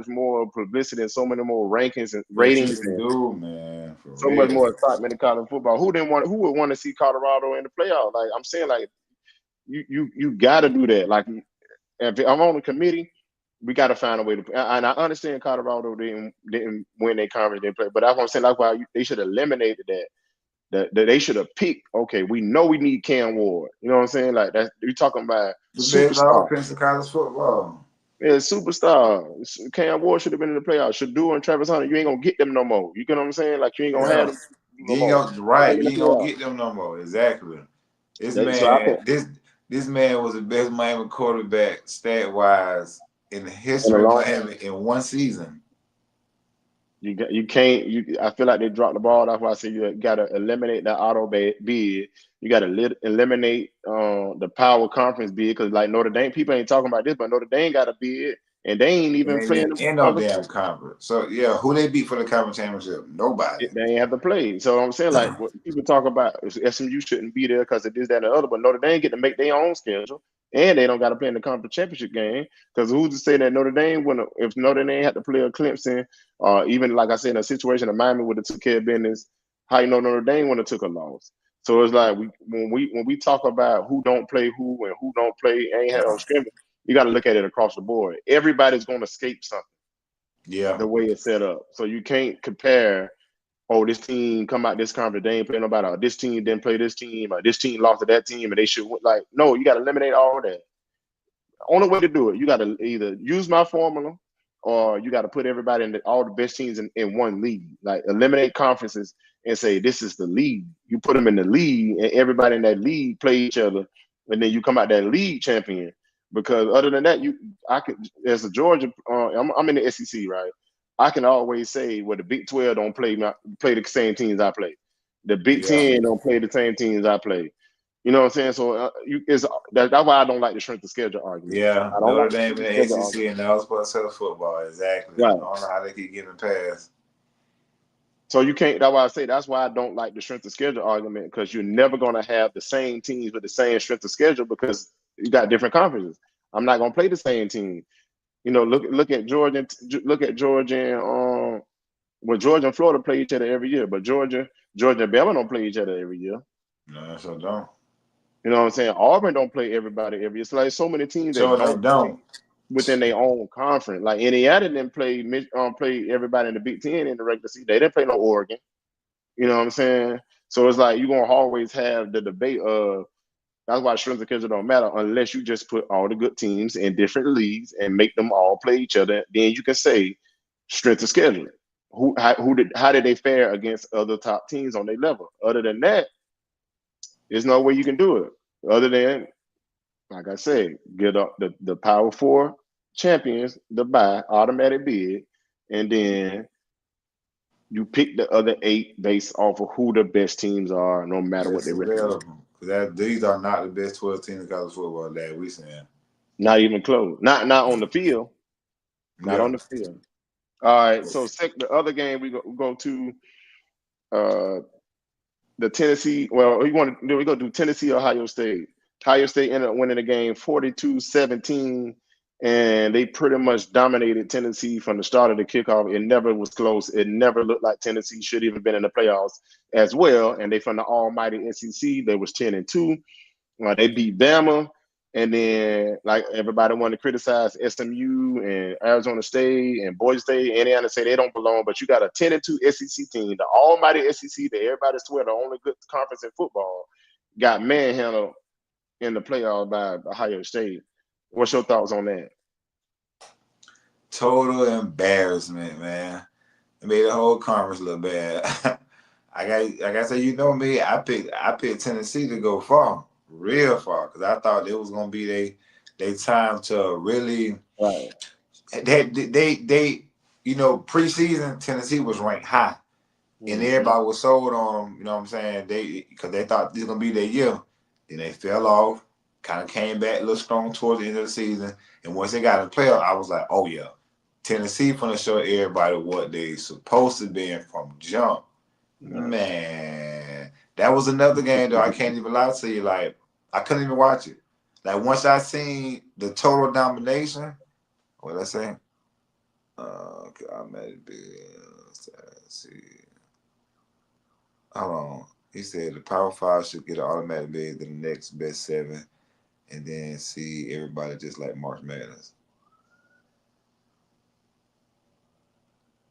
more publicity and so many more rankings and ratings. Man, so much more excitement in college football. Who would want to see Colorado in the playoff? Like I'm saying, like you got to do that. Like if I'm on the committee, we got to find a way to. And I understand Colorado didn't win their conference they played, but that's what I'm saying. That's why they should have eliminated that. That they should have picked. Okay, we know we need Cam Ward. You know what I'm saying? Like that. You're talking about the superstar offense of college football. Yeah, superstar. Cam Ward should have been in the playoffs. Shador and Travis Hunter, you ain't gonna get them no more. You get what I'm saying? Like you ain't gonna have them. You ain't gonna get them no more. Exactly. This man was the best Miami quarterback stat wise in the history of Miami in one season. You can't. I feel like they dropped the ball. That's why I say you got to eliminate that auto bid. You got to eliminate the power conference bid because like Notre Dame, people ain't talking about this, but Notre Dame got a bid and they ain't even playing in no damn conference. So yeah, who they beat for the conference championship? Nobody. They ain't have to play. So I'm saying like what people talk about SMU shouldn't be there because it is that and the other, but Notre Dame get to make their own schedule. And they don't got to play in the conference championship game because who's to say that Notre Dame if Notre Dame had to play a Clemson, even like I said in a situation of Miami would have took care of business, how you know Notre Dame would have took a loss. So it's like when we talk about who don't play who and who don't play ain't had no scrimmage, you got to look at it across the board. Everybody's going to escape something. Yeah, the way it's set up. So you can't compare. Oh, this team come out this conference, they ain't playing nobody. Or this team didn't play this team, or this team lost to that team, and they should like. No, you got to eliminate all that. Only way to do it, you got to either use my formula, or you got to put everybody in all the best teams in one league. Like eliminate conferences and say this is the league. You put them in the league, and everybody in that league play each other, and then you come out that league champion. Because other than that, I could as a Georgia, I'm in the SEC, right? I can always say, well, the Big 12 don't play the same teams I play. The Big 10 don't play the same teams I play. You know what I'm saying? So that's why I don't like the strength of schedule argument. Yeah, Notre Dame and the SEC and all sports of football. Exactly. Right. I don't know how they keep getting past. So you can't. That's why I say that's why I don't like the strength of schedule argument, because you're never going to have the same teams with the same strength of schedule because you got different conferences. I'm not going to play the same team. Look at Georgia. Look at Georgia and well, Georgia and Florida play each other every year, but Georgia and Bama don't play each other every year. No, so don't. You know what I'm saying? Auburn don't play everybody every year. It's like so many teams that So they don't play within their own conference. Like Indiana didn't play everybody in the Big Ten in the regular season. They didn't play no Oregon. You know what I'm saying? So it's like you're gonna always have the debate of that's why strength of schedule don't matter unless you just put all the good teams in different leagues and make them all play each other. Then you can say strength of schedule. How did they fare against other top teams on their level? Other than that, there's no way you can do it. Other than, like I said, get up the Power Four champions, the bye, automatic bid, and then you pick the other 8 based off of who the best teams are, no matter what they record. These are not the best 12 teams in college football that we saying. Not even close. Not on the field. Not on the field. All right. So the other game we go to the Tennessee. Well, we go do Tennessee, Ohio State. Ohio State ended up winning the game 42-17. And they pretty much dominated Tennessee from the start of the kickoff. It never was close. It never looked like Tennessee should even been in the playoffs as well. And they from the almighty SEC, they was 10-2. They beat Bama. And then, like, everybody wanted to criticize SMU and Arizona State and Boise State. Indiana say they don't belong. But you got a 10-2 SEC team, the almighty SEC that everybody swear the only good conference in football, got manhandled in the playoffs by Ohio State. What's your thoughts on that? Total embarrassment, man. It made the whole conference look bad. I gotta say, you know me, I picked Tennessee to go far, real far, because I thought it was gonna be they time to really. Right. They preseason Tennessee was ranked high, and everybody was sold on them. You know what I'm saying? Because they thought this was gonna be their year. Then they fell off. Kind of came back a little strong towards the end of the season. And once they got in the playoff, I was like, oh, yeah. Tennessee going to show everybody what they supposed to be from jump. Man, that was another game, though. I can't even lie to you. Like, I couldn't even watch it. Like, once I seen the total domination, what did I say? Okay, I made it big. Let's see. Hold on. He said the Power 5 should get an automatic bid to the next best 7. And then see everybody just like March Madness.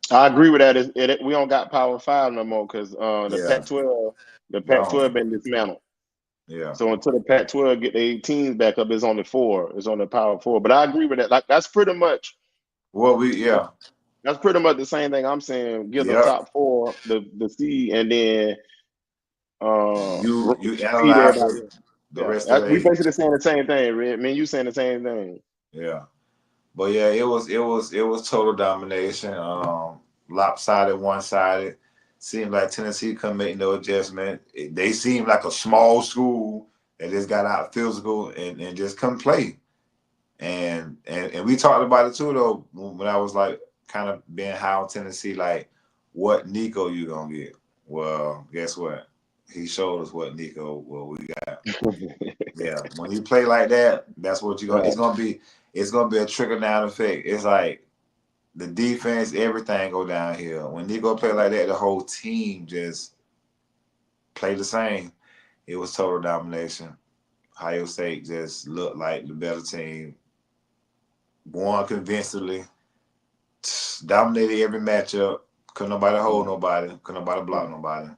I agree with that. We don't got Power 5 no more because the Pac-12 been dismantled. Yeah. So until the Pac-12 get their teams back up, it's only 4. It's on the Power 4. But I agree with that. Like that's pretty much. That's pretty much the same thing I'm saying. Give the top 4 the seed, and then you analyze the rest of we basically saying the same thing, Red. I mean, you saying the same thing. Yeah. But yeah, it was total domination. Lopsided, one-sided. Seemed like Tennessee couldn't make no adjustment. They seemed like a small school that just got out physical and just couldn't play. And we talked about it too, though, when I was like kind of being high on Tennessee, like, what Nico you gonna get? Well, guess what? He showed us what Nico we got. Yeah, when you play like that, that's what you're gonna. It's gonna be a trickle down effect. It's like the defense, everything go downhill. When Nico play like that, the whole team just play the same. It was total domination. Ohio State just looked like the better team. Won convincingly. Dominated every matchup. Couldn't nobody hold nobody. Couldn't nobody block nobody.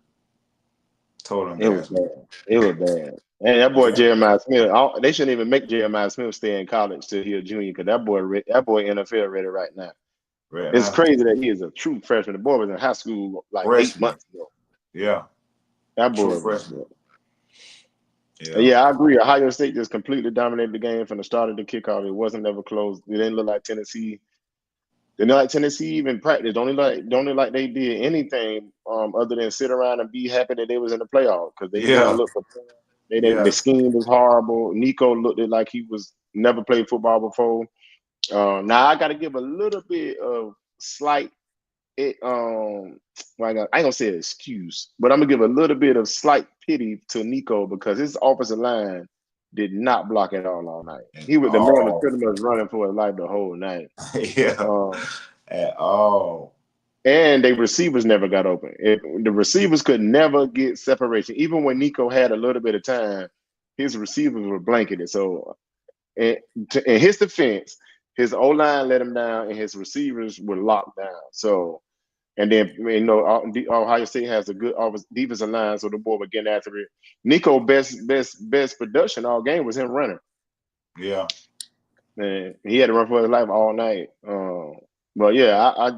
Total embarrassment. It was bad. And that boy Jeremiah Smith, they shouldn't even make Jeremiah Smith stay in college till he a junior, because that boy NFL ready right now. It's crazy that he is a true freshman. The boy was in high school like 8 months ago. Yeah. That boy freshman. Yeah, I agree. Ohio State just completely dominated the game from the start of the kickoff. It wasn't never close. It didn't look like Tennessee. They didn't like Tennessee even practice. Don't look like they did anything other than sit around and be happy that they was in the playoffs, because they didn't look prepared. The scheme was horrible. Nico looked like he was never played football before. Now I got to give a little bit of slight well, I ain't gonna say an excuse, but I'm gonna give a little bit of slight pity to Nico because his offensive line did not block at all night. The man was pretty much running for his life the whole night. Yeah, at all. And their receivers never got open. The receivers could never get separation. Even when Nico had a little bit of time, his receivers were blanketed. So, in his defense, his O-line let him down, and his receivers were locked down. So, and then Ohio State has a good defensive line, so the boy would get after it. Nico best production all game was him running. Yeah, man, he had to run for his life all night. But yeah, I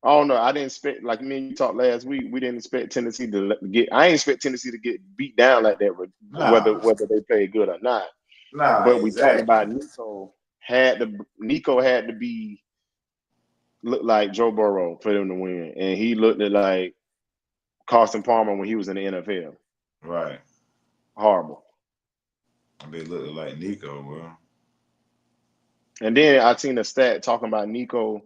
don't know. I didn't expect, like me and you talked last week. We didn't expect Tennessee to get. I ain't expect Tennessee to get beat down like that, whether they play good or not. But we talked about Nico had to be look like Joe Burrow for them to win, and he looked like Carson Palmer when he was in the NFL. Right. Horrible. They looked like Nico, bro. And then I seen a stat talking about Nico.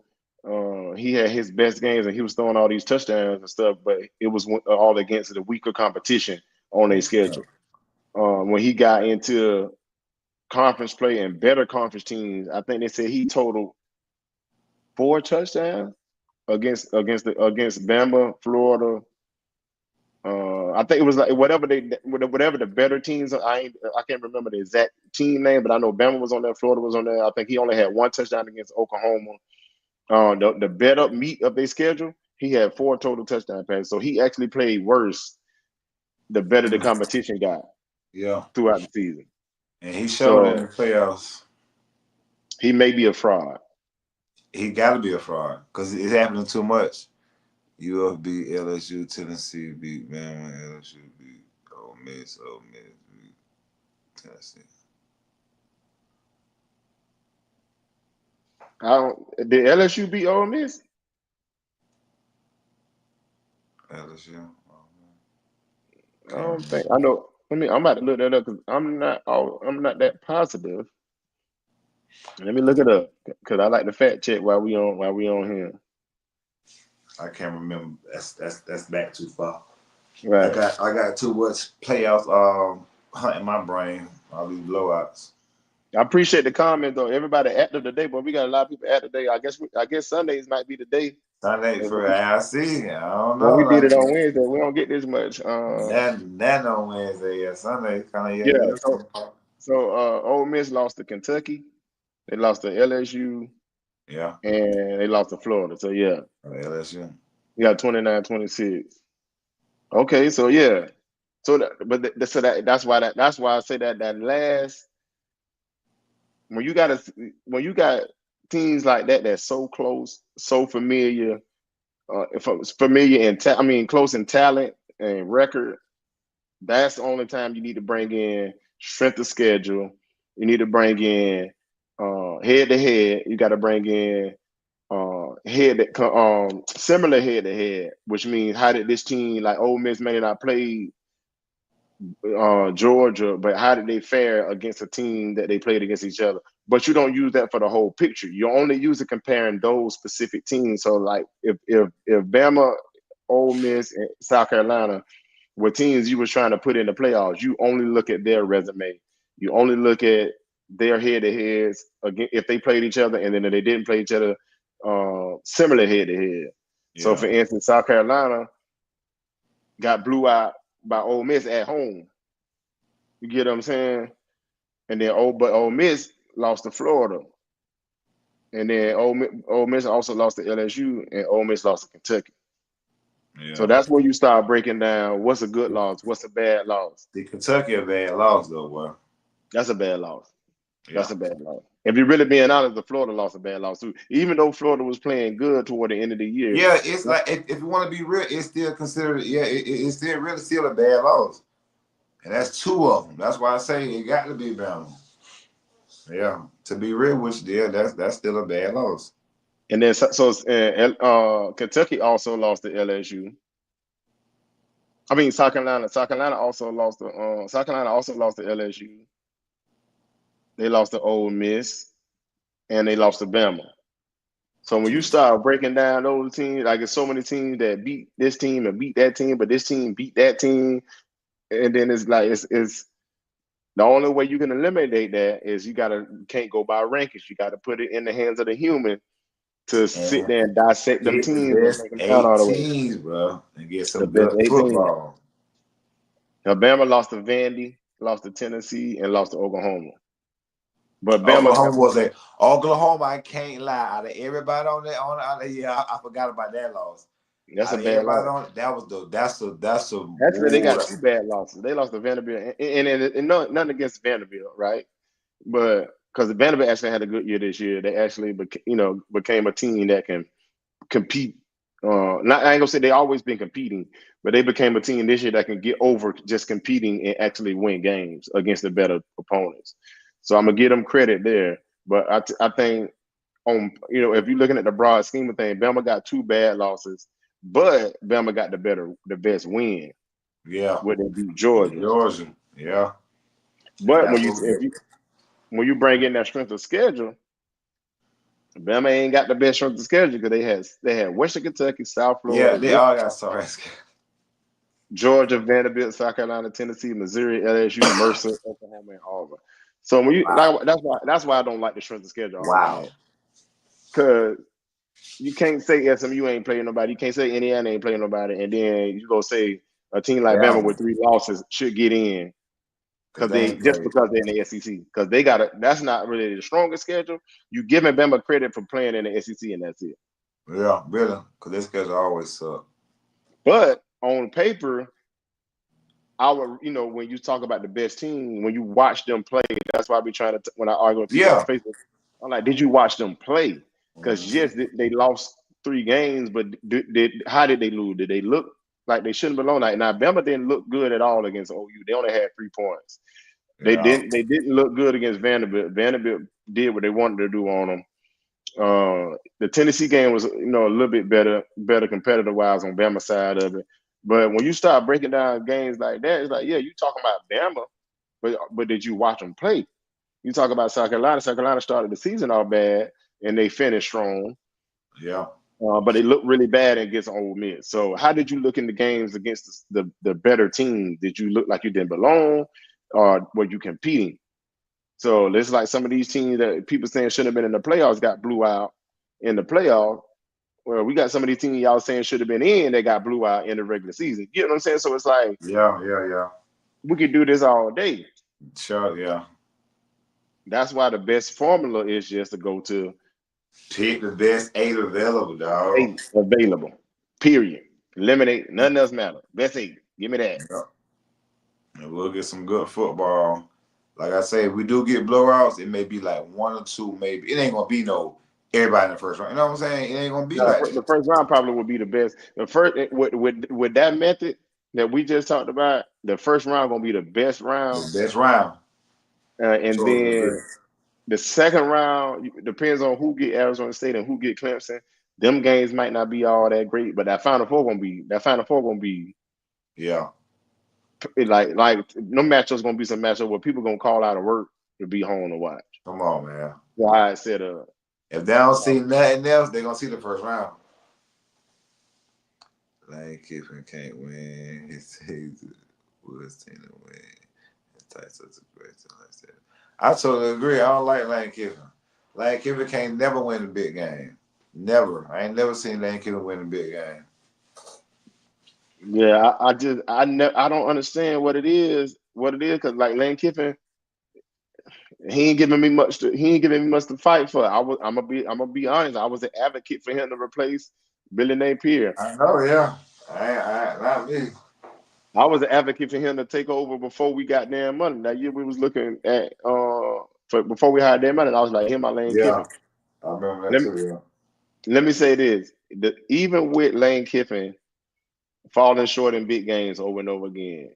He had his best games and he was throwing all these touchdowns and stuff, but it was all against the weaker competition on their schedule. When he got into conference play and better conference teams, I think they said he totaled 4 touchdowns against Bama, Florida. I think it was like whatever the better teams. I can't remember the exact team name, but I know Bama was on there, Florida was on there. I think he only had 1 touchdown against Oklahoma. The better meat of their schedule, he had 4 total touchdown passes. So he actually played worse the better the competition got. Yeah, throughout the season. And he showed in the playoffs. He may be a fraud. He got to be a fraud because it's happening too much. UF beat LSU, Tennessee beat Bama, LSU beat Ole Miss beat Tennessee. Did LSU beat Ole Miss? LSU. I don't think I know. I'm about to look that up because I'm not that positive. Let me look it up because I like to fact check while we on here. I can't remember. That's back too far. Right. I got too much playoffs hunt in my brain. All these blowouts. I appreciate the comment though. Everybody active today, but we got a lot of people active today. I guess Sundays might be the day. Sunday for IC. I don't know. Well, we did it on Wednesday. We don't get this much. That on Wednesday. Yeah, Sunday kind of So Ole Miss lost to Kentucky. They lost to LSU. Yeah. And they lost to Florida. So yeah. LSU. You got 29-26. Okay, so yeah. So that's why I say that last when you got teams like that that's so close, so familiar, close in talent and record, that's the only time you need to bring in strength of schedule. You need to bring in head to head. You got to bring in similar head to head, which means how did this team like Ole Miss may not play Georgia, but how did they fare against a team that they played against each other? But you don't use that for the whole picture. You only use it comparing those specific teams. So like if Bama, Ole Miss, and South Carolina were teams you were trying to put in the playoffs, you only look at their resume. You only look at their head-to-heads again if they played each other, and then if they didn't play each other, similar head-to-head. Yeah. So for instance, South Carolina got blew out by Ole Miss at home. You get what I'm saying? And then Ole Miss lost to Florida. And then Ole Miss also lost to LSU, and Ole Miss lost to Kentucky. Yeah. So that's when you start breaking down what's a good loss, what's a bad loss. The Kentucky a bad loss though, boy. That's a bad loss. Yeah. That's a bad loss. If you're really being honest, the Florida lost a bad loss too. Even though Florida was playing good toward the end of the year. Yeah, it's like if you want to be real, it's still considered. Yeah, it's still a bad loss, and that's 2 of them. That's why I say it got to be Bama. Yeah, to be real with you, that's still a bad loss. And then Kentucky also lost to LSU. I mean, South Carolina also lost to LSU. They lost to Ole Miss, and they lost to Bama. So when you start breaking down those teams, like it's so many teams that beat this team and beat that team, but this team beat that team, and then it's like it's the only way you can eliminate that is can't go by rankings. You got to put it in the hands of the human to sit And there and dissect them get the teams and best break them down all eight the way. teams, bro, and get The some best good 18. football. Alabama lost to Vandy, lost to Tennessee, and lost to Oklahoma. But Bama Oklahoma. I can't lie. Out of everybody on that, I forgot about that loss. That's a bad loss. That's a. Actually, they got two bad losses. They lost to Vanderbilt, and nothing against Vanderbilt, right? But because Vanderbilt actually had a good year this year, they actually became a team that can compete. I ain't gonna say they always been competing, but they became a team this year that can get over just competing and actually win games against the better opponents. So I'm gonna give them credit there. But I think if you're looking at the broad scheme of things, Bama got two bad losses, but Bama got the best win. Yeah, when they beat Georgia. Yeah. But when you bring in that strength of schedule, Bama ain't got the best strength of schedule because they had Western Kentucky, South Florida, Yeah, they all got sorry. Georgia, Vanderbilt, South Carolina, Tennessee, Missouri, LSU, Mercer, Oklahoma, and Auburn. So when you that's why I don't like the strength of schedule. Wow. Because you can't say SMU ain't playing nobody. You can't say Indiana ain't playing nobody, and then you go say a team like Bama with 3 losses should get in because they're in the SEC. Because that's not really the strongest schedule. You giving Bama credit for playing in the SEC, and that's it. Yeah, really, because this schedule always suck. But on paper, when you talk about the best team, when you watch them play, that's why I be trying to when I argue with people on Facebook. I'm like, did you watch them play? Because yes, they lost 3 games, but how did they lose? Did they look like they shouldn't belong? Now Bama didn't look good at all against OU. They only had 3 points. They didn't look good against Vanderbilt. Vanderbilt did what they wanted to do on them. The Tennessee game was a little bit better competitive wise on Bama side of it. But when you start breaking down games like that, it's like, yeah, you talking about Bama, but did you watch them play? You talk about South Carolina. South Carolina started the season all bad, and they finished strong. Yeah. But they looked really bad against Ole Miss. So how did you look in the games against the better team? Did you look like you didn't belong, or were you competing? So it's like some of these teams that people saying shouldn't have been in the playoffs got blew out in the playoff. Well, we got some of these teams y'all saying should have been in that got blew out in the regular season. You know what I'm saying? So it's like, yeah. We could do this all day. Sure, yeah. That's why the best formula is just to go to pick the best 8 available, dog. 8 available. Period. Eliminate. Nothing else matter. Best 8. Give me that. Yeah. And we'll get some good football. Like I say, if we do get blowouts, it may be like 1 or 2, maybe. It ain't gonna be everybody in the first round. You know what I'm saying? It ain't gonna be the first round probably would be the best. The first with that method that we just talked about, the first round gonna be the best round. The best round. And then the second round depends on who get Arizona State and who get Clemson. Them games might not be all that great, but that Final Four gonna be yeah. Like no matchup's gonna be some matchup where people gonna call out of work to be home to watch. Come on, man. Why I said if they don't see nothing else, they're gonna see the first round. Lane Kiffin can't win. He says Woods team to win. I totally agree. I don't like Lane Kiffin. Lane Kiffin can't never win a big game. Never. I ain't never seen Lane Kiffin win a big game. Yeah, I don't understand what it is because like Lane Kiffin, he ain't giving me much to fight for. I'm gonna be honest. I was an advocate for him to replace Billy Napier. I know, yeah. I not me. I was an advocate for him to take over before we got damn money. That year we was looking at before we had damn money. I was like, him, my Lane Kiffin. I remember that too. Yeah. Let me say this: even with Lane Kiffin falling short in big games over and over again,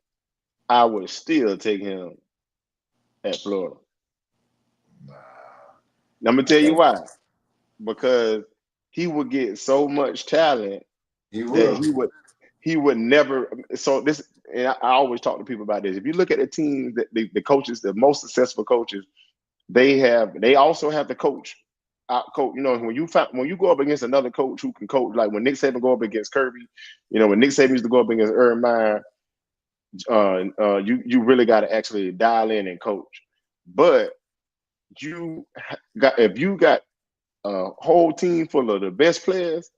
I would still take him at Florida. Nah. I'm gonna tell you why. Because he would get so much talent that he would never. So this, and I always talk to people about this. If you look at the teams that the coaches, the most successful coaches, they also have the coach, out coach. You know, when you go up against another coach who can coach, like when Nick Saban go up against Kirby, you know, when Nick Saban used to go up against Urban Meyer, you really got to actually dial in and coach. But if you got a whole team full of the best players,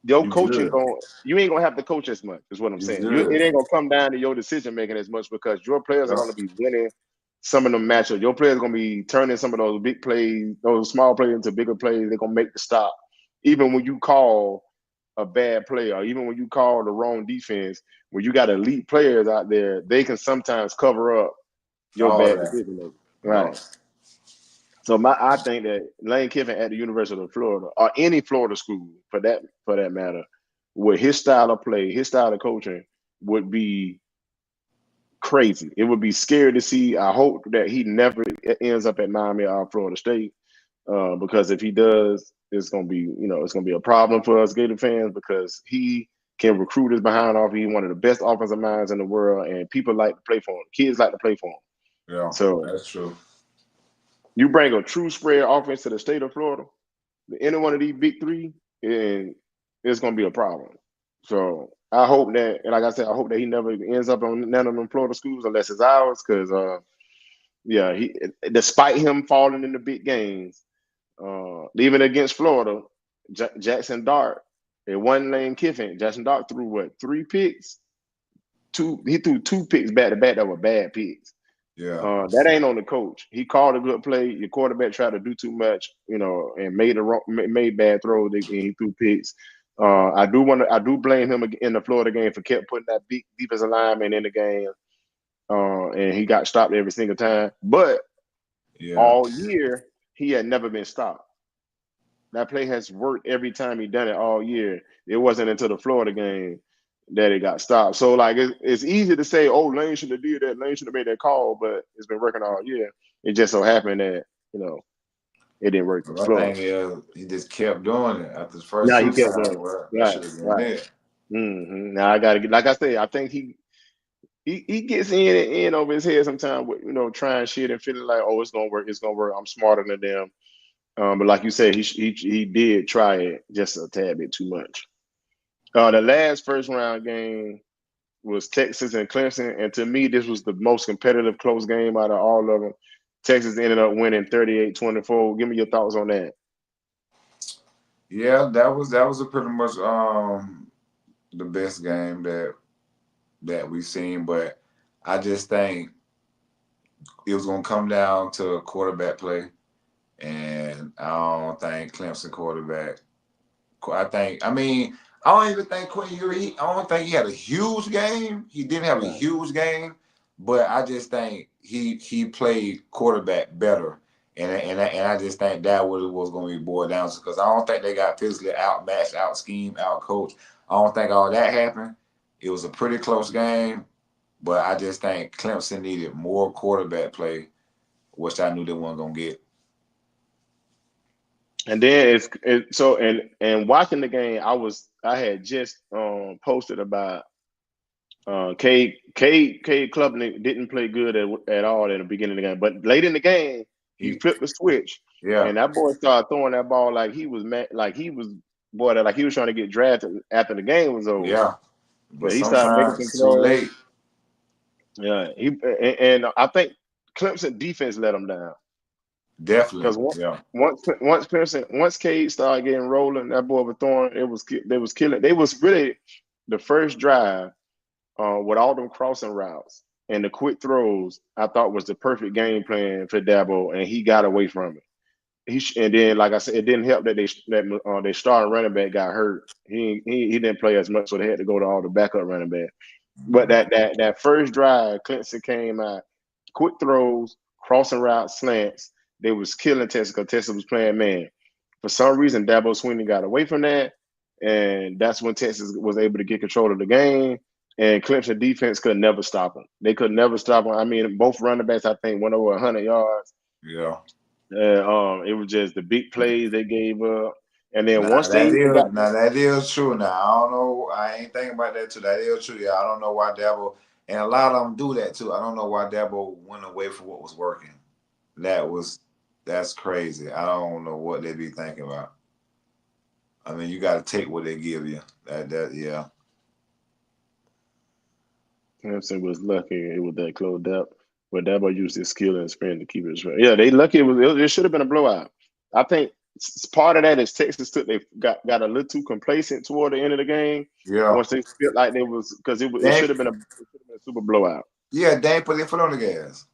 your You coaching good. you ain't gonna have to coach as much, is what I'm You saying. It good. ain't gonna come down to your decision making as much because your players are Yeah. gonna be winning some of them matchups. Your players are gonna be turning some of those big plays, those small plays into bigger plays. They're gonna make the stop. Even when you call a bad play, or even when you call the wrong defense, when you got elite players out there, they can sometimes cover up your All bad that. decision making. Yeah. Right. So I think that Lane Kiffin at the University of Florida or any Florida school for that matter, with his style of play, his style of coaching would be crazy. It would be scary to see. I hope that he never ends up at Miami or Florida State, because if he does, it's gonna be it's gonna be a problem for us Gator fans because he can recruit his behind off. He's one of the best offensive minds in the world, and people like to play for him. Kids like to play for him. Yeah, So that's true. you bring a true spread offense to the state of Florida, any one of these big three, and it's gonna be a problem. So I hope that, and like I said, I hope that he never ends up on none of them Florida schools unless it's ours. Because yeah, he despite him falling in the big games, even against Florida, Jackson Dart, it wasn't Lane Kiffin. Jackson Dart threw what, 3 picks? He threw 2 picks back to back that were bad picks. Yeah. That ain't on the coach. He called a good play. Your quarterback tried to do too much, and made bad throws, and he threw picks. I do blame him in the Florida game for kept putting that big defensive lineman in the game, and he got stopped every single time. But Yeah. all year he had never been stopped. That play has worked every time he done it all year. It wasn't until the Florida game that it got stopped. So like it's easy to say, oh, Lane should have did that, Lane should have made that call, but it's been working all year. It just so happened that it didn't work in My Florida. thing is, he just kept doing it after the first Now he two kept times. doing Well, it. that Right, should have been right. it. Now I gotta get, like I said, I think he gets in over his head sometimes with trying shit and feeling like, oh, it's gonna work, it's gonna work. I'm smarter than them. But like you said, he did try it just a tad bit too much. The last first round game was Texas and Clemson, and to me, this was the most competitive close game out of all of them. Texas ended up winning 38-24. Give me your thoughts on that. Yeah, that was a pretty much the best game that we've seen, but I just think it was gonna come down to quarterback play, and I don't think Clemson quarterback. I don't even think Quinn Ewers. I don't think he had a huge game. He didn't have a Right. huge game, but I just think he played quarterback better, and I just think that was going to be boiled down to because I don't think they got physically outmatched, out schemed, out coached. I don't think all that happened. It was a pretty close game, but I just think Clemson needed more quarterback play, which I knew they weren't going to get. And then so and watching the game, I had just posted about Cade Klubnik didn't play good at all in the beginning of the game, but late in the game he He, flipped the switch, yeah, and that boy started throwing that ball like he was mad, like he was like he was trying to get drafted after the game was over. yeah, but Yeah, he started making sometimes some it's too throws. late. Yeah, and I think Clemson defense let him down Definitely, because yeah. once Cade started getting rolling, that boy was throwing. They was killing. They was really the first drive with all them crossing routes and the quick throws. I thought was the perfect game plan for Dabo, and he got away from it. And then, like I said, it didn't help that they starting running back got hurt. He didn't play as much, so they had to go to all the backup running back. But that first drive, Clemson came out, quick throws, crossing routes, slants. They was killing Texas because Texas was playing man. For some reason, Dabo Swinney got away from that, and that's when Texas was able to get control of the game. And Clemson defense could never stop them. They could never stop them. I mean, both running backs, I think, went over 100 yards. Yeah. It was just the big plays they gave up. And then Now once they that even is got now that is true. Now I don't know. I ain't thinking about that too. That is true. Yeah, I don't know why Dabo and a lot of them do that too. I don't know why Dabo went away from what was working. That was That's crazy. I don't know what they be thinking about. I mean, you got to take what they give you. Yeah. Clemson was lucky it was that close up, but Dabo used his skill and sprint to keep it straight. Yeah, they lucky it should have been a blowout. I think part of that is Texas they got a little too complacent toward the end of the game. Yeah. Once they felt like they was because it should have been a super blowout. Yeah, they ain't put their foot on the gas.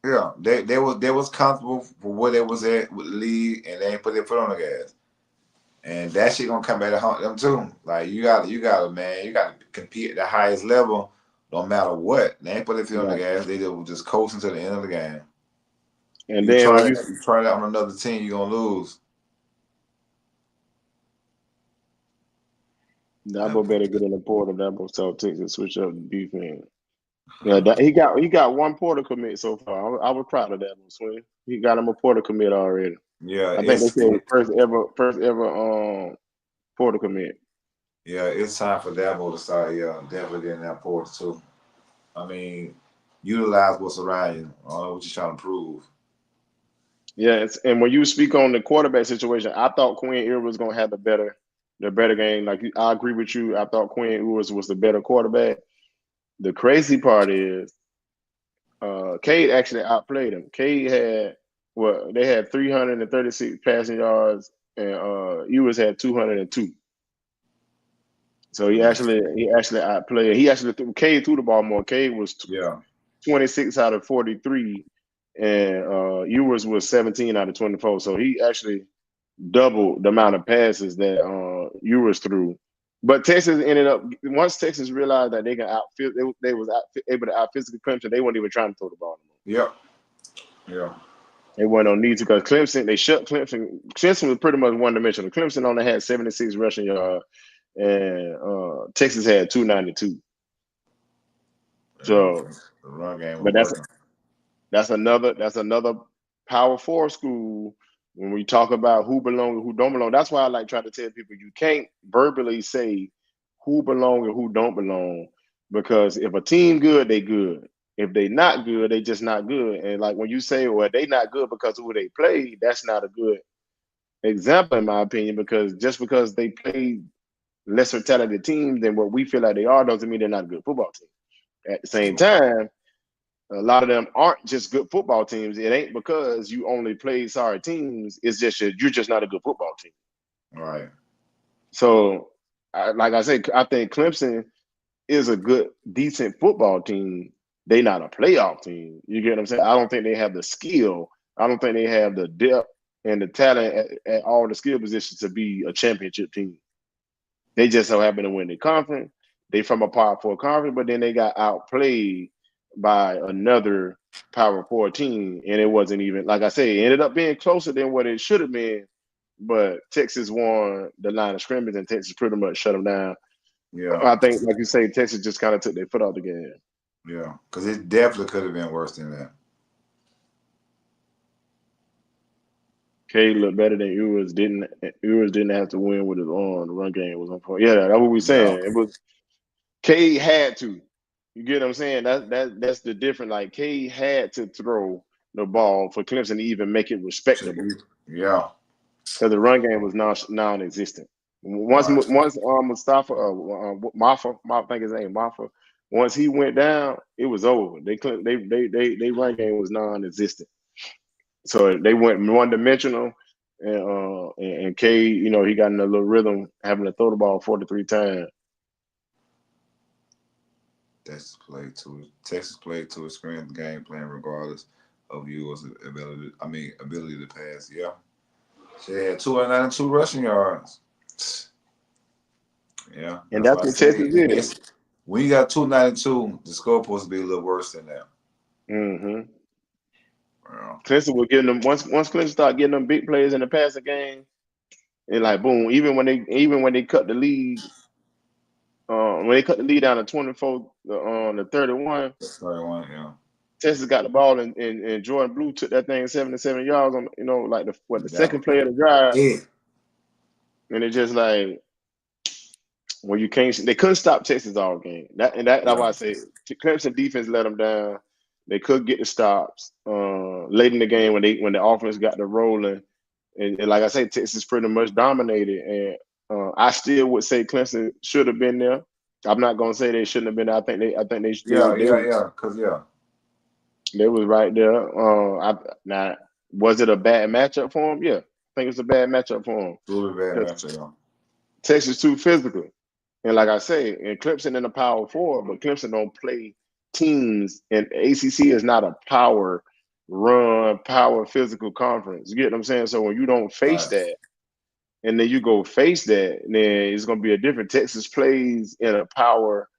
Yeah, they was comfortable for where they was at with the league, and they ain't put their foot on the gas. And that shit gonna come back to haunt them too. Like you got to compete at the highest level, no matter what. They ain't put their foot on the gas. They were just coasting to the end of the game. And you then try that on another team, you're gonna lose. Dabo better get in the portal. Dabo tell Texas switch up the defense. Yeah, he got one portal commit so far. I was proud of that one, Swing. He got him a portal commit already. Yeah, I think they said first ever portal commit. Yeah, it's time for Dabo to start. Yeah, definitely getting that portal too. I mean, utilize what's around you. I don't know what you're trying to prove. Yeah, and when you speak on the quarterback situation, I thought Quinn Ewers was gonna have the better game. Like I agree with you. I thought Quinn Ewers was the better quarterback. The crazy part is, Cade actually outplayed him. Cade they had 336 passing yards, and Ewers had 202. So he actually outplayed. Cade threw the ball more. Cade was 26 out of 43, and Ewers was 17 out of 24. So he actually doubled the amount of passes that Ewers threw. But Texas ended up, once Texas realized that they can they was able to out-physically Clemson, they weren't even trying to throw the ball anymore. Yeah. They weren't on need to, because Clemson, they shut Clemson. Clemson was pretty much one-dimensional. Clemson only had 76 rushing yards, and Texas had 292. So, the run game but that's another Power 4 school. When we talk about who belong and who don't belong, that's why I like trying to tell people you can't verbally say who belong and who don't belong, because if a team good, they good. If they not good, they just not good. And like when you say, well, they not good because of who they play, that's not a good example in my opinion, because just because they play lesser talented teams than what we feel like they are doesn't mean they're not a good football team. At the same time, a lot of them aren't just good football teams. It ain't because you only play sorry teams. It's just you're just not a good football team. Right. So, like I said, I think Clemson is a good, decent football team. They not a playoff team. You get what I'm saying? I don't think they have the skill. I don't think they have the depth and the talent at all the skill positions to be a championship team. They just so happen to win the conference. They from a Power 4 conference, but then they got outplayed by another Power 4 team, and it wasn't even, like I say, it ended up being closer than what it should have been. But Texas won the line of scrimmage, and Texas pretty much shut them down. Yeah, I think, like you say, Texas just kind of took their foot off the gas. Yeah, because it definitely could have been worse than that. Cade looked better than Ewers. Ewers didn't have to win with his arm. The run game was on point. Yeah, that's what we're saying. It was Cade had to. You get what I'm saying? That's the difference. Like Cade had to throw the ball for Clemson to even make it respectable. Yeah, because the run game was non-existent. Once Mustafa Maffa, I think his name Maffa. Once he went down, it was over. They run game was non-existent. So they went one-dimensional, and Cade, he got in a little rhythm, having to throw the ball 43 times. Texas played to experience the game plan regardless of Ewers' ability to pass. Yeah. She had 292 rushing yards. Yeah. And that's what Texas is. When you got 292, the score supposed to be a little worse than that. Mm-hmm. Well, Clemson was getting them once Clemson started getting them big plays in the passing game, and like boom, even when they cut the lead, when they cut the lead down to 24 on the 31. 31, yeah. Texas got the ball, and Jordan Blue took that thing 77 yards on, like the second play of the drive. Yeah. And it's just like, when you can't, they couldn't stop Texas all game. That's why I say Clemson defense let them down. They could get the stops late in the game when the offense got the rolling. And like I say, Texas pretty much dominated. And I still would say Clemson should have been there. I'm not gonna say they shouldn't have been there. I think they still they was right there. Now was it a bad matchup for them? Yeah, I think it's a bad matchup for them. Really bad matchup. Texas too physical, and like I say, and Clemson in the Power Four, but Clemson don't play teams, and ACC is not a power physical conference. You get what I'm saying? So when you don't face that, and then you go face that, then it's gonna be a different. Texas plays in a power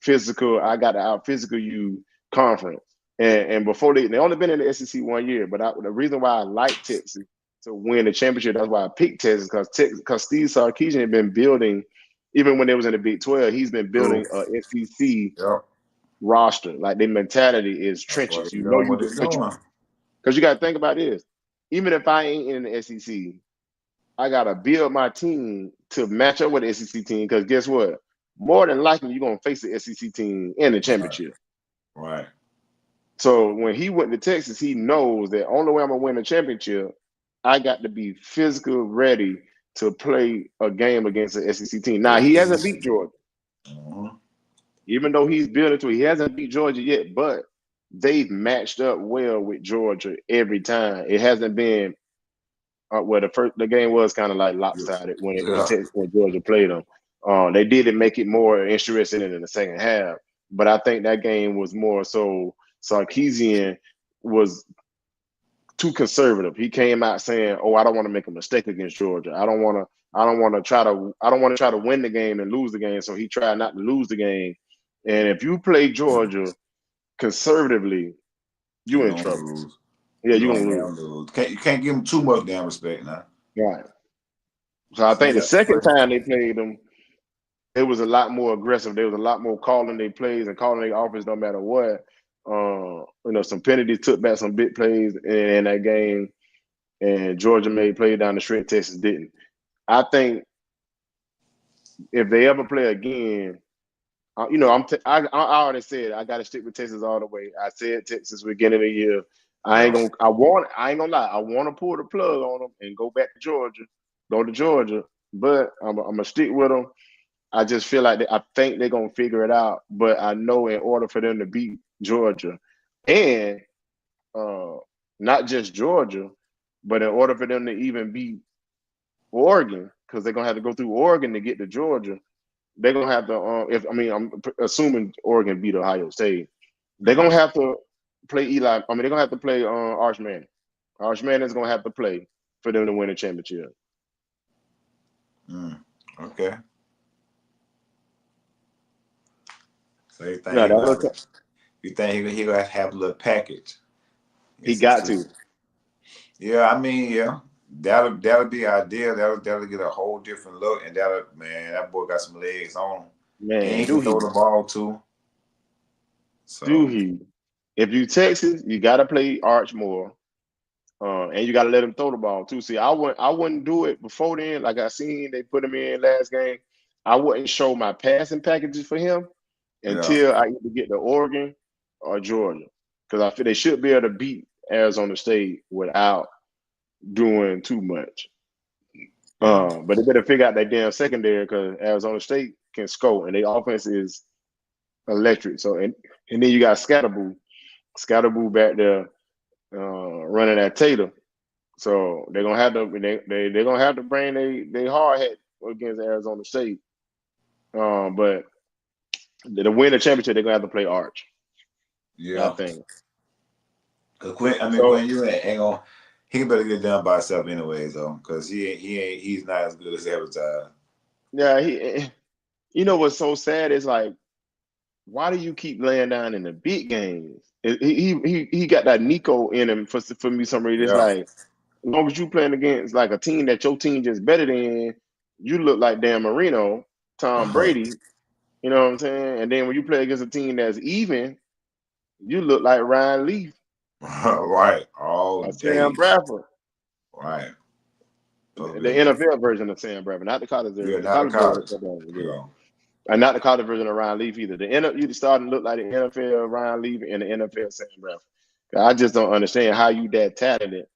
physical. I got to out physical you conference, and before they only been in the SEC 1 year, but the reason why I like Texas to win the championship, that's why I picked Texas, because Steve Sarkisian had been building, even when they was in the Big 12, he's been building a SEC roster. Like their mentality is trenches. You know you just because you got to think about this. Even if I ain't in the SEC, I gotta build my team to match up with the SEC team. Because guess what? More than likely, you're gonna face the SEC team in the championship. Right. So when he went to Texas, he knows that only way I'm gonna win the championship, I got to be physical ready to play a game against the SEC team. Now he hasn't beat Georgia, even though he's building to it. He hasn't beat Georgia yet, but they've matched up well with Georgia every time. It hasn't been where the game was kind of like lopsided when Georgia played them. They didn't make it more interesting in the second half, but I think that game was more so Sarkisian was too conservative. He came out saying, "Oh, I don't want to make a mistake against Georgia. I don't want to try to win the game and lose the game." So he tried not to lose the game. And if you play Georgia conservatively, you in trouble. Lose. Yeah, you're gonna lose. You can't give them too much damn respect now. Right. So I think the second time they played them, it was a lot more aggressive. There was a lot more calling their plays and calling their offense no matter what. Some penalties took back some big plays in that game, and Georgia made play down the stretch. Texas didn't. I think if they ever play again, I already said I got to stick with Texas all the way. I said Texas beginning of the year. I ain't gonna lie. I want to pull the plug on them and go back to Georgia, but I'm gonna stick with them. I just feel like I think they're gonna figure it out. But I know in order for them to beat Georgia, and not just Georgia, but in order for them to even beat Oregon, because they're gonna have to go through Oregon to get to Georgia, they're gonna have to. I'm assuming Oregon beat Ohio State, they're gonna have to play they're gonna have to play Arch Manning. Arch Manning's gonna have to play for them to win a championship. Okay. So you think he gonna have a little package? He got to. Yeah, I mean, yeah, that'll be ideal. That'll get a whole different look, and that boy got some legs on him. Man, and he can throw the ball too. So. Do he? If you Texas, you got to play Arch more, and you got to let him throw the ball too. See, I wouldn't do it before then. Like I seen they put him in last game. I wouldn't show my passing packages for him until I either get to Oregon or Georgia, because I feel they should be able to beat Arizona State without doing too much. But they better figure out that damn secondary, because Arizona State can score and their offense is electric. So and then you got Scatterboo back there running at Taylor. So they're gonna have to they're gonna have to bring they hard hat against Arizona State. But to win the championship, they're gonna have to play Arch. Yeah, I think. Cause Quinn Ewing ain't gonna. He better get done by himself anyways, though, because he's not as good as advertised. Yeah, you know what's so sad is like, why do you keep laying down in the big games? He got that Nico in him for me some reason. It's like, as long as you playing against like a team that your team just better than, you look like Dan Marino, Tom Brady. You know what I'm saying? And then when you play against a team that's even, you look like Ryan Leaf. Right. All Sam Bradford. Right. The NFL version of Sam Bradford, not the college version. Yeah, not the college. Yeah. And not the college version of Ryan Leaf either. You starting to look like the NFL Ryan Leaf and the NFL Sam Bradford. I just don't understand how you that talented,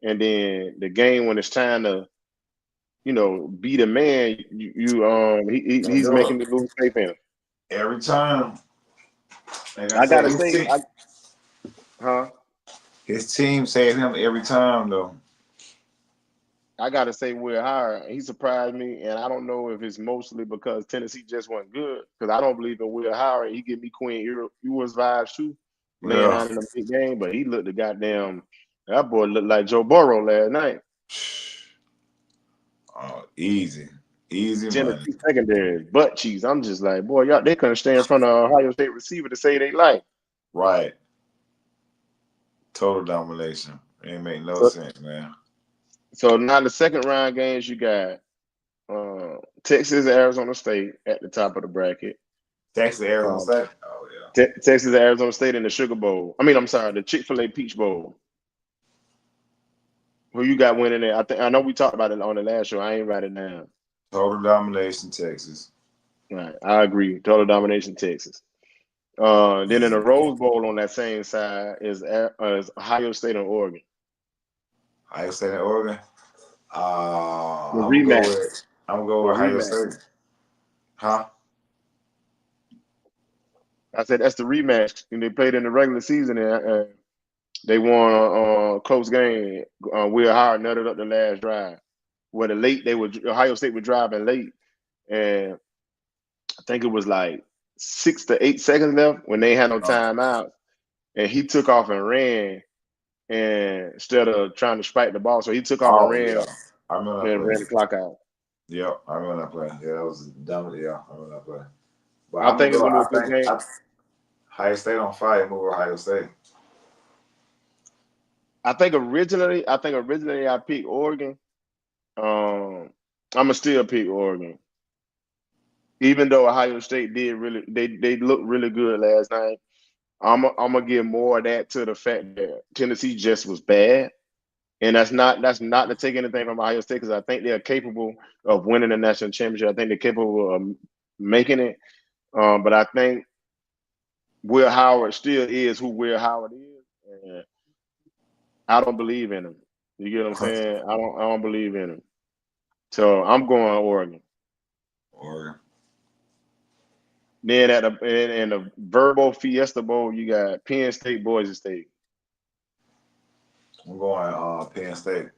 and then the game when it's time to, be the man, he's making me lose faith in him. Every time. Like I gotta say, his team saves him every time though. I gotta say Will Howard, he surprised me, and I don't know if it's mostly because Tennessee just wasn't good. Because I don't believe in Will Howard. He give me Quinn Ewers vibes too, laying out in the big game. But he looked that boy looked like Joe Burrow last night. Oh, easy Tennessee money. secondary butt cheese. I'm just like, boy, y'all, they couldn't stand in front of Ohio State receiver to say they like. Right. Total domination. Ain't make no sense, man. So now the second round games, you got Texas, Arizona State at the top of the bracket. Texas, Arizona State. Oh yeah. Texas, Arizona State in the Sugar Bowl. The Chick-fil-A Peach Bowl. Who you got winning it? I know we talked about it on the last show. I ain't write it down. Total domination, Texas. Right, I agree. Total domination, Texas. Then in the Rose Bowl on that same side is Ohio State and Oregon. Ohio State and Oregon. I'm gonna go with Ohio State. Huh? I said that's the rematch. And they played in the regular season and they won a close game. Will Howard nutted up the last drive. Where Ohio State was driving late, and I think it was like 6 to 8 seconds left when they had no timeout, and he took off and ran, and instead of trying to spike the ball, so he took off and ran. Yeah. I remember that and ran the clock out. Yep, I remember that play. Yeah, that was dumb. Yeah, I remember that play. But I think it's gonna be a good game. Ohio State on fire. Move Ohio State. I think originally I picked Oregon. I'm gonna still pick Oregon, even though Ohio State did really they looked really good last night. I'm gonna give more of that to the fact that Tennessee just was bad, and that's not to take anything from Ohio State because I think they're capable of winning the national championship. I think they're capable of making it, but I think Will Howard still is who Will Howard is, and I don't believe in him. You get what I'm saying? I don't believe in him. So I'm going Oregon. Oregon. Then in the Verbo Fiesta Bowl, you got Penn State, Boise State. I'm going Penn State.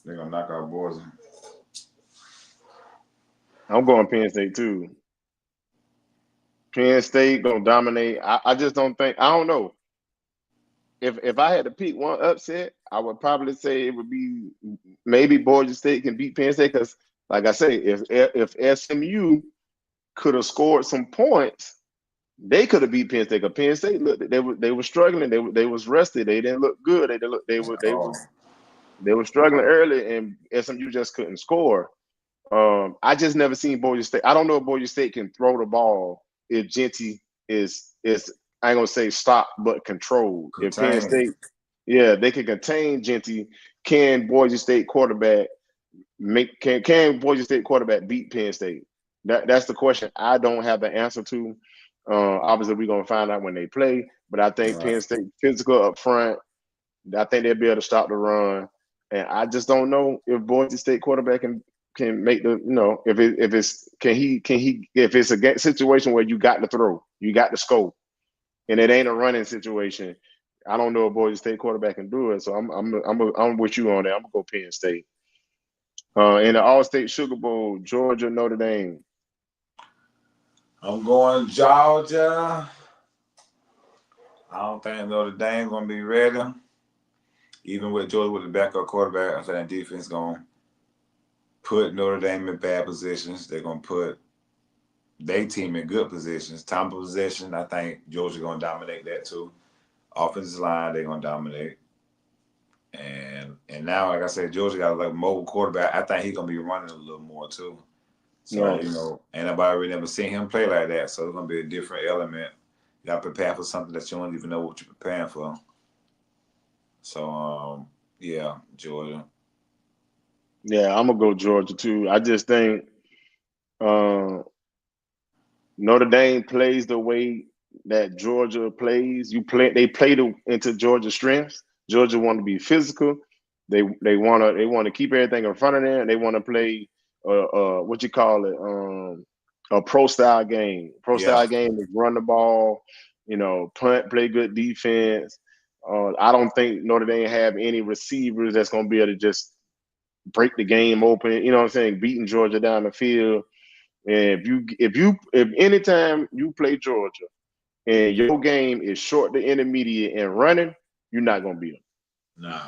They're gonna knock out Boise. I'm going Penn State too. Penn State gonna dominate. I just don't think. I don't know. If I had to pick one upset, I would probably say it would be maybe Boise State can beat Penn State because, like I say, if SMU could have scored some points, they could have beat Penn State. Because Penn State they were struggling. They was rested. They didn't look good. They were struggling early, and SMU just couldn't score. I just never seen Boise State. I don't know if Boise State can throw the ball if Genty is I ain't gonna say stop, but controlled. If Penn State, they can contain Genty. Can Boise State quarterback can Boise State quarterback beat Penn State? That's the question I don't have the answer to. Obviously, we're gonna find out when they play, but I think Penn State physical up front. I think they'll be able to stop the run, and I just don't know if Boise State quarterback can make the if it's a situation where you got to throw, you got to score, and it ain't a running situation. I don't know if Boise State quarterback can do it, so I'm with you on that. I'm gonna go Penn State. In the All-State Sugar Bowl, Georgia, Notre Dame. I'm going Georgia. I don't think Notre Dame gonna be ready. Even with Georgia with the backup quarterback, I think that defense gonna put Notre Dame in bad positions. They're gonna put their team in good positions. Time of possession, I think Georgia gonna dominate that too. Offensive line, they're gonna dominate. And now, like I said, Georgia got a mobile quarterback. I think he's gonna be running a little more too. So ain't nobody really never seen him play like that. So it's gonna be a different element. You gotta prepare for something that you don't even know what you're preparing for. So Georgia. Yeah, I'm gonna go Georgia too. I just think Uh, Notre Dame plays the way that Georgia plays. They play into Georgia's strengths. Georgia want to be physical. They want to keep everything in front of them. They want to play what you call it, a pro style game. Pro Yeah. style game is run the ball, punt, play good defense. I don't think Notre Dame have any receivers that's going to be able to just break the game open. You know what I'm saying? Beating Georgia down the field. And if anytime you play Georgia and your game is short to intermediate and running, you're not gonna beat them. No.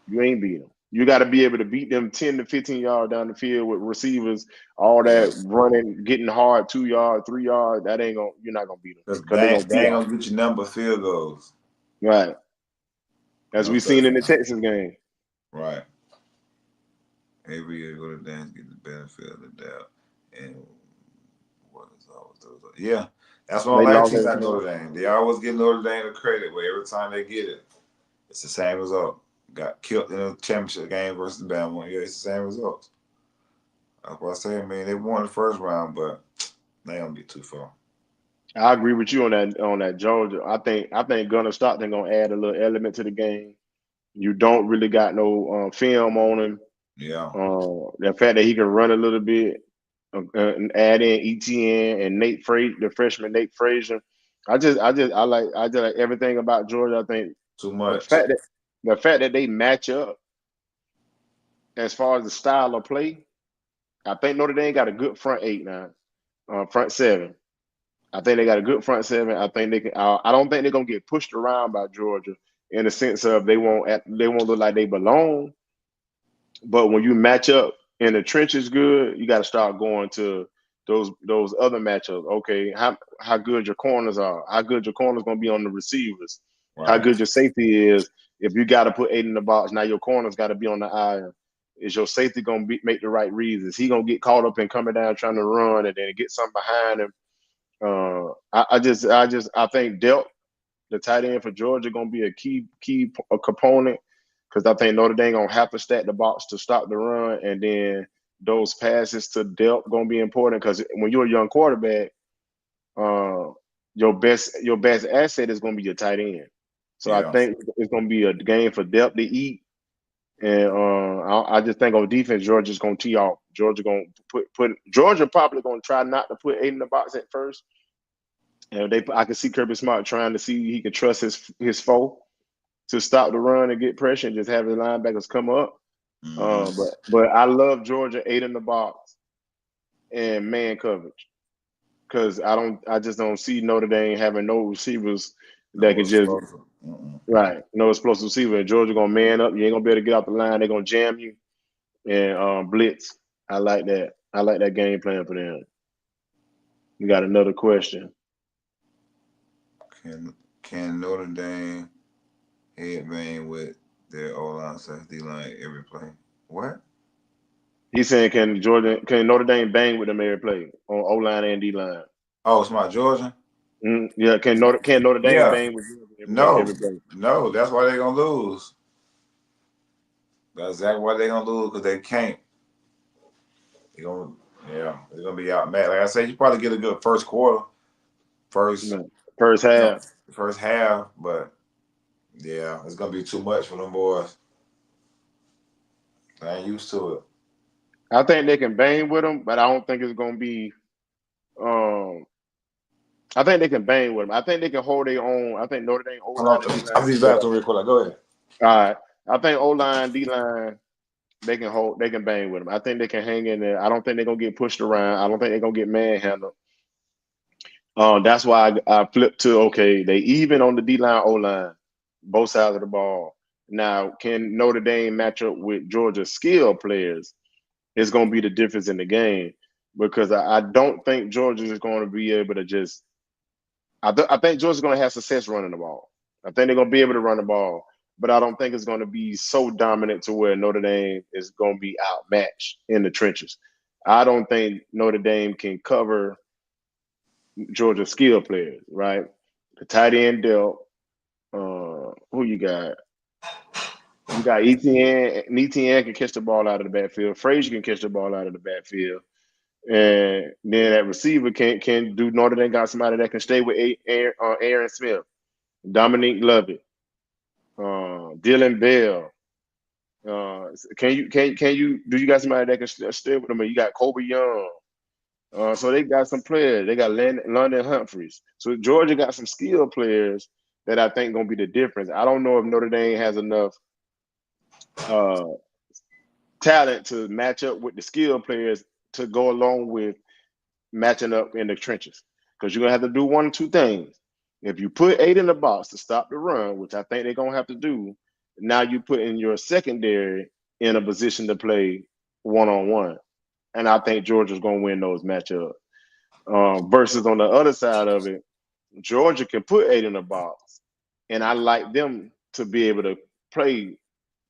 You ain't beat them. You got to be able to beat them 10 to 15 yards down the field with receivers, all that running, getting hard 2 yards, 3 yards. You're not gonna beat them Because because they're gonna they tee ain't off. gonna get your number of field goals. Right. As No we seen in the touchdown. Texas game. Right. Every year go to dance, get the benefit of the doubt. And what is always those? Yeah. That's one They of the lost teams like everything. Notre Dame. They always give Notre Dame the credit, but every time they get it, it's the same result. Got killed in the championship game versus Bama. Yeah, it's the same results. That's what I say. I mean, they won the first round, but they don't be too far. I agree with you on that Georgia. I think Gunnar Stockton gonna add a little element to the game. You don't really got no film on him. Yeah. The fact that he can run a little bit and add in ETN and Nate Frazier, the freshman Nate Frazier. I just like everything about Georgia. I think Too the much. fact that the fact that they match up as far as the style of play, I think Notre Dame got a good front eight now, front seven. I think they got a good front seven. I think they can. I don't think they're gonna get pushed around by Georgia in the sense of they won't look like they belong. But when you match up in the trenches good, you got to start going to those other matchups. Okay, how good your corners are, how good your corners gonna be on the receivers, how Right. good your safety is. If you got to put eight in the box, now your corners got to be on the iron. Is your safety gonna make the right reads? Is he gonna get caught up in coming down trying to run and then get something behind him? I think Delp, the tight end for Georgia, gonna be a key component because I think Notre Dame gonna have to stack the box to stop the run, and then those passes to Delp gonna be important because when you're a young quarterback, your best asset is gonna be your tight end. So I Yeah. think it's gonna be a game for Delp to eat, and I just think on defense, Georgia's gonna tee off. Georgia probably gonna try not to put eight in the box at first. And I can see Kirby Smart trying to see he can trust his foe to stop the run and get pressure and just have the linebackers come up. But I love Georgia eight in the box and man coverage because I just don't see Notre Dame having no receivers that can just right, no explosive receiver. And Georgia gonna man up. You ain't gonna be able to get off the line. They're gonna jam you and blitz. I like that. I like that game plan for them. We got another question. Can Notre Dame headbang with their O-line safety line every play? What? He's saying can Notre Dame bang with them every play on O line and D line? Oh, it's my Georgia. Yeah, can Notre Dame Yeah. bang with No. every play? No, that's why they're gonna lose. That's exactly why they're gonna lose because they can't. They're gonna be out mad. Like I said, you probably get a good first quarter, first half. First half, but yeah, it's gonna be too much for them boys. I ain't used to it. I think they can bang with them, but I don't think it's gonna be. I think they can bang with them. I think they can hold their own. I think Notre Dame O line and D line. I'm just back to real quick. Go ahead. All right, I think O line, D line, they can hold. They can bang with them. I think they can hang in there. I don't think they're gonna get pushed around. I don't think they're gonna get manhandled. That's why I flipped to okay. They even on the D line, O line, both sides of the ball. Now, can Notre Dame match up with Georgia's skill players? It's going to be the difference in the game because I don't think Georgia is going to be able to just. I think Georgia's going to have success running the ball. I think they're going to be able to run the ball, but I don't think it's going to be so dominant to where Notre Dame is going to be outmatched in the trenches. I don't think Notre Dame can cover Georgia skill players, right? The tight end Dell. Who you got? You got ETN. ETN can catch the ball out of the backfield. Frazier can catch the ball out of the backfield. And then that receiver can do Notre Dame got somebody that can stay with Aaron Smith, Dominique Lovett, Dylan Bell. Can you do you got somebody that can stay with them? You got Kobe Young. So they got some players. They got London Humphreys. So Georgia got some skilled players that I think gonna be the difference. I don't know if Notre Dame has enough uh, talent to match up with the skilled players to go along with matching up in the trenches. Because you're gonna have to do one or two things. If you put 8 in the box to stop the run, which I think they're gonna have to do, now you put in your secondary in a position to play one-on-one. And I think Georgia's gonna win those matchups. Versus on the other side of it, Georgia can put 8 in the box, and I like them to be able to play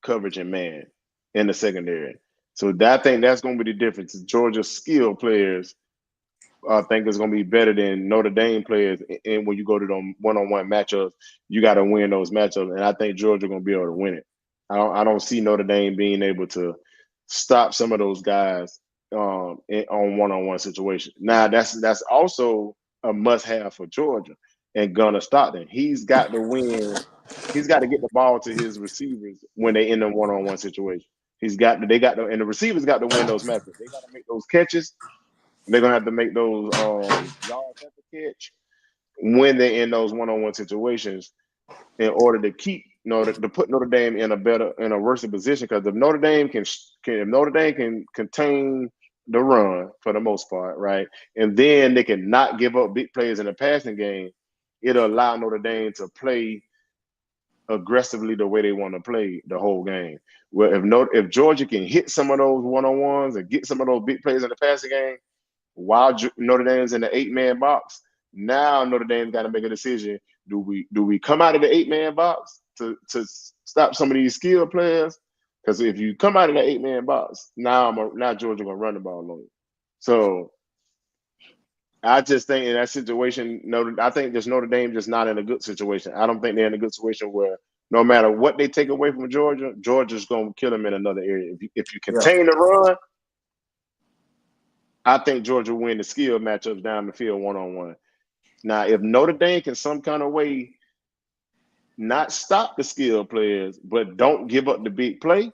coverage and man in the secondary. So I think that's going to be the difference. Georgia's skill players, I think, is going to be better than Notre Dame players. And when you go to them one-on-one matchups, you got to win those matchups, and I think Georgia going to be able to win it. I don't see Notre Dame being able to stop some of those guys on one-on-one situations. Now that's also a must-have for Georgia and Gunnar Stockton. He's got to win. He's got to get the ball to his receivers when they in a one-on-one situation. And the receivers got to win those matches. They got to make those catches. They're gonna have to make those yards at the catch when they're in those one-on-one situations in order to keep to put Notre Dame in a worse position. Because if Notre Dame can contain the run for the most part, right, and then they can not give up big plays in the passing game, it'll allow Notre Dame to play aggressively the way they want to play the whole game. Well, if Georgia can hit some of those one-on-ones and get some of those big plays in the passing game while Notre Dame's in the 8-man box, now Notre Dame's got to make a decision. Do we come out of the 8-man box to stop some of these skilled players? Because if you come out of the 8-man box, now Georgia gonna run the ball on you. So I just think in that situation, I think just Notre Dame just not in a good situation. I don't think they're in a good situation where no matter what they take away from Georgia, Georgia's gonna kill them in another area. If you contain the run, I think Georgia will win the skill matchups down the field one-on-one. Now, if Notre Dame can some kind of way not stop the skill players, but don't give up the big play,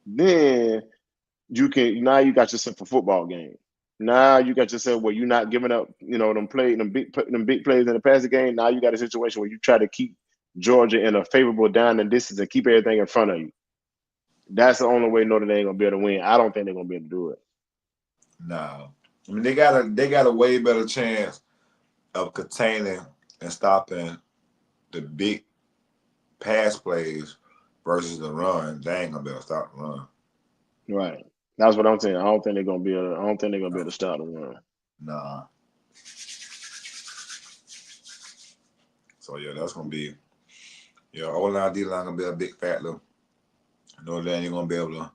then you got yourself a football game. Now you got yourself where you're not giving up, them big plays in the passing game. Now you got a situation where you try to keep Georgia in a favorable down and distance and keep everything in front of you. That's the only way Notre Dame gonna be able to win. I don't think they're gonna be able to do it. No, I mean they got a way better chance of containing and stopping the big pass plays versus the run. They ain't gonna be able to stop the run. Right. That's what I'm saying. I don't think they're gonna be able to stop the run. Nah. So yeah, that's gonna be O-line, D-line gonna be a big factor. Notre Dame ain't gonna be able to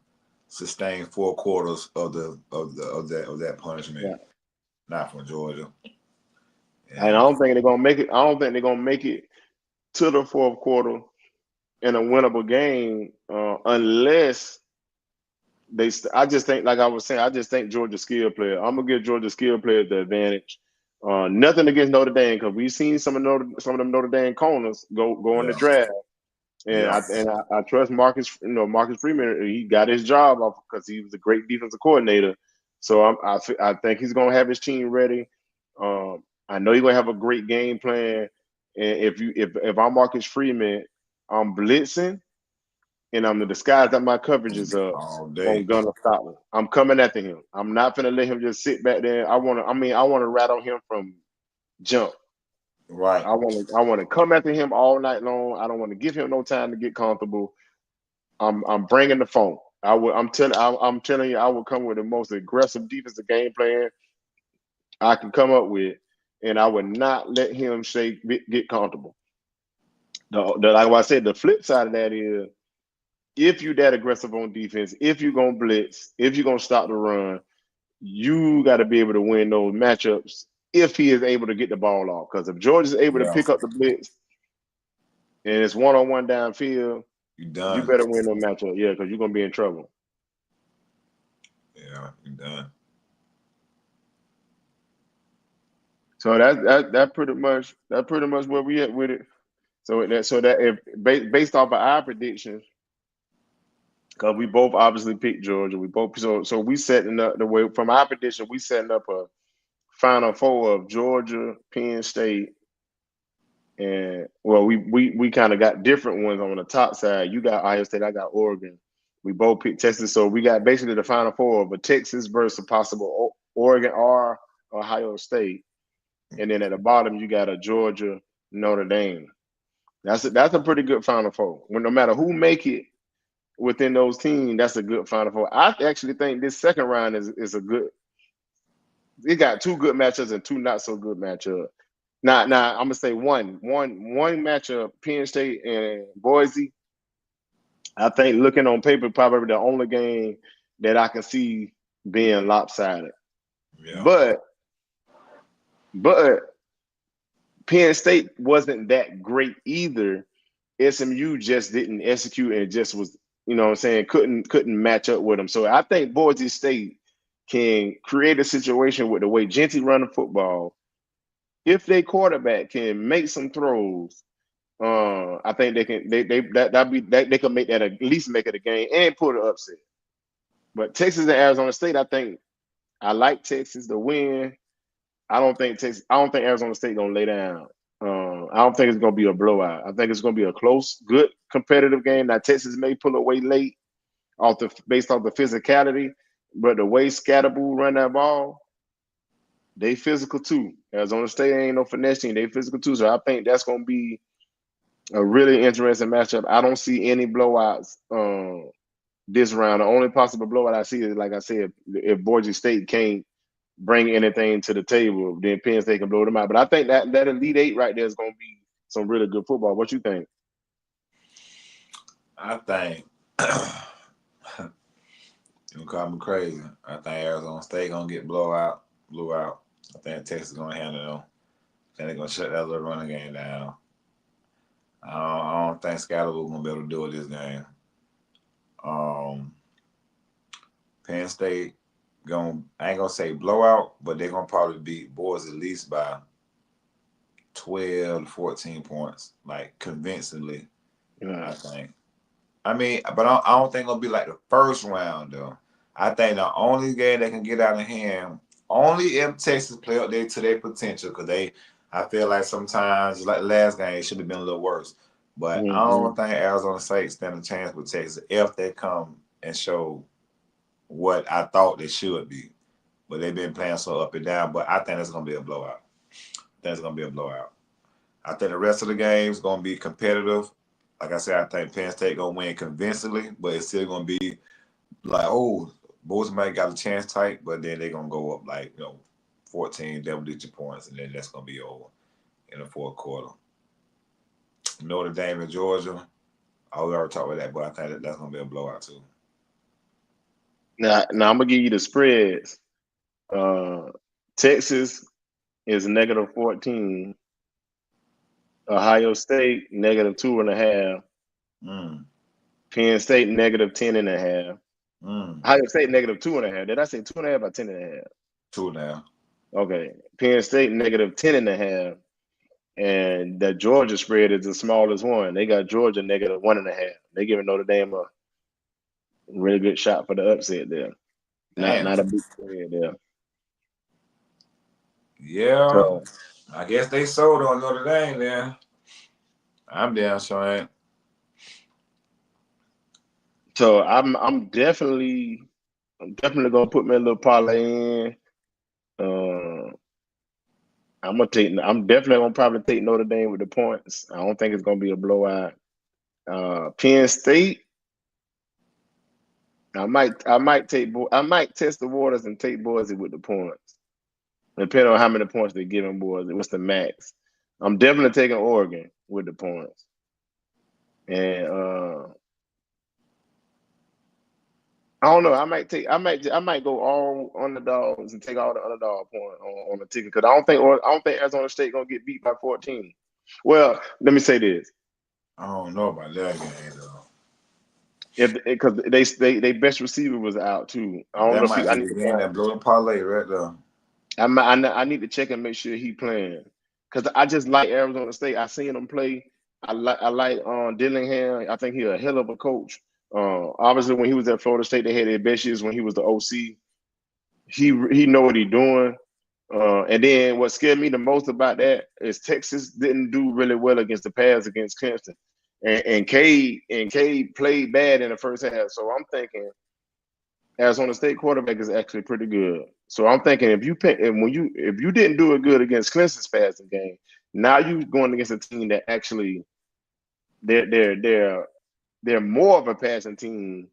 sustain 4 quarters of that punishment. Yeah. Not from Georgia. And I don't think they're gonna make it. I don't think they're gonna make it to the 4th quarter in a winnable game unless I just think, like I was saying, I just think Georgia skill player. I'm gonna give Georgia skill players the advantage. Nothing against Notre Dame because we've seen some of them Notre Dame corners go in the draft, and I trust Marcus. Marcus Freeman. He got his job off because he was a great defensive coordinator. So I think he's gonna have his team ready. I know he's gonna have a great game plan. And if I'm Marcus Freeman, I'm blitzing. And I'm the disguise that my coverage is on Gunnar Stockton. I'm coming after him. I'm not gonna let him just sit back there. I want to rattle him from jump. Right. I want to come after him all night long. I don't want to give him no time to get comfortable. I'm bringing the phone. I'm telling you, I will come with the most aggressive defensive game plan I can come up with, and I would not let him get comfortable. Like I said, the flip side of that is, if you're that aggressive on defense, if you're going to blitz, if you're going to stop the run, you got to be able to win those matchups if he is able to get the ball off. Because if George is able to pick up the blitz and it's one-on-one downfield, you better win those matchups. Yeah, because you're going to be in trouble. Yeah, you're done. So that pretty much where we at with it. So that if based off of our predictions, because we both obviously picked Georgia, we both so we setting up the way from our prediction, we setting up a Final Four of Georgia, Penn State, and well, we kind of got different ones on the top side. You got Ohio State, I got Oregon. We both picked Texas, so we got basically the Final Four of a Texas versus a possible Oregon or Ohio State, and then at the bottom you got a Georgia, Notre Dame. That's a pretty good Final Four. When no matter who make it within those teams, that's a good Final Four. I actually think this second round is a good. It got two good matchups and two not so good matchups. Now I'm gonna say one matchup, Penn State and Boise. I think looking on paper, probably the only game that I can see being lopsided. Yeah. But Penn State wasn't that great either. SMU just didn't execute and just was, you know what I'm saying, couldn't match up with them. So I think Boise State can create a situation with the way Genty run the football. If their quarterback can make some throws, I think they can they can make that at least make it a game and put an upset. But Texas and Arizona State, I like Texas to win. I don't think Arizona State gonna lay down. I don't think it's gonna be a blowout. I think it's gonna be a close, good, competitive game. Now Texas may pull away late based off the physicality, but the way Scatterbull run that ball, they physical too. Arizona State ain't no finesse team. They physical too. So I think that's gonna be a really interesting matchup. I don't see any blowouts this round. The only possible blowout I see is, like I said, if Boise State can't bring anything to the table, then Penn State can blow them out. But I think that Elite Eight right there is going to be some really good football. What you think? I think you call me crazy. I think Arizona State gonna get blew out. I think Texas gonna handle them. I think they're gonna shut that little running game down. I don't think Scatterbull gonna be able to do it this game. Penn State I ain't gonna say blowout, but they're gonna probably beat Boise at least by 12 to 14 points, like convincingly. I think. I mean, but I don't think it'll be like the first round though. I think the only game they can get out of hand, only if Texas play up there to their potential, because I feel like sometimes, like the last game, it should have been a little worse. But I don't think Arizona State stand a chance with Texas if they come and show what I thought they should be. But they've been playing so up and down. But I think it's going to be a blowout. I think the rest of the game's going to be competitive. Like I said, I think Penn State going to win convincingly, but it's still going to be like, oh, Boise might got a chance tight, but then they're going to go up like, 14 double-digit points, and then that's going to be over in the fourth quarter. Notre Dame and Georgia, we already talked about that, but I think that's going to be a blowout too. Now I'm going to give you the spreads. Texas is -14. Ohio State -2.5. Penn State -10.5. Ohio State -2.5. Did I say 2.5 or 10.5? 2.5. Okay. Penn State -10.5. And the Georgia spread is the smallest one. They got Georgia -1.5. They giving Notre Dame a really good shot for the upset there. Not a big spread there. Yeah. So, I guess they sold on Notre Dame then. I'm down sure. So I'm definitely gonna put my little parlay in. I'm definitely gonna probably take Notre Dame with the points. I don't think it's gonna be a blowout. Penn State, I might test the waters and take Boise with the points, depending on how many points they're giving Boise. What's the max? I'm definitely taking Oregon with the points, and I don't know. I might go all underdogs and take all the underdog point on the ticket, because I don't think Arizona State gonna get beat by 14. Well, let me say this. I don't know about that game though. Because they best receiver was out too. I don't know if I need to blow the parlay right there. I need to check and make sure he playing because I just like Arizona State. I seen him play. I like Dillingham. I think he's a hell of a coach. Obviously, when he was at Florida State, they had their best years when he was the OC. He know what he's doing. And then what scared me the most about that is Texas didn't do really well against the pass against Clemson, and Cade played bad in the first half. So I'm thinking Arizona State quarterback is actually pretty good. So I'm thinking if you didn't do it good against Clemson's passing game, now you going against a team that actually they're more of a passing team.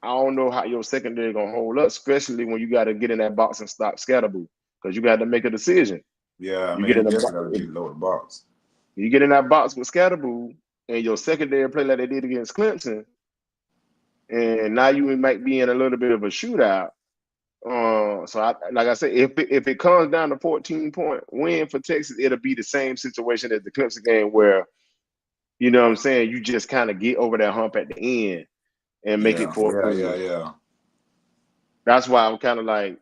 I don't know how your secondary gonna hold up, especially when you got to get in that box and stop Scatterboo because you got to make a decision. Yeah, I You mean, get he in a just got to be low the box. you get in that box with Scatterboo and your secondary play like they did against Clemson, and now you might be in a little bit of a shootout. Like I said, if it comes down to 14-point win for Texas, it'll be the same situation as the Clemson game where, you know what I'm saying, you just kind of get over that hump at the end and make it 14. Yeah. That's why I'm kind of like,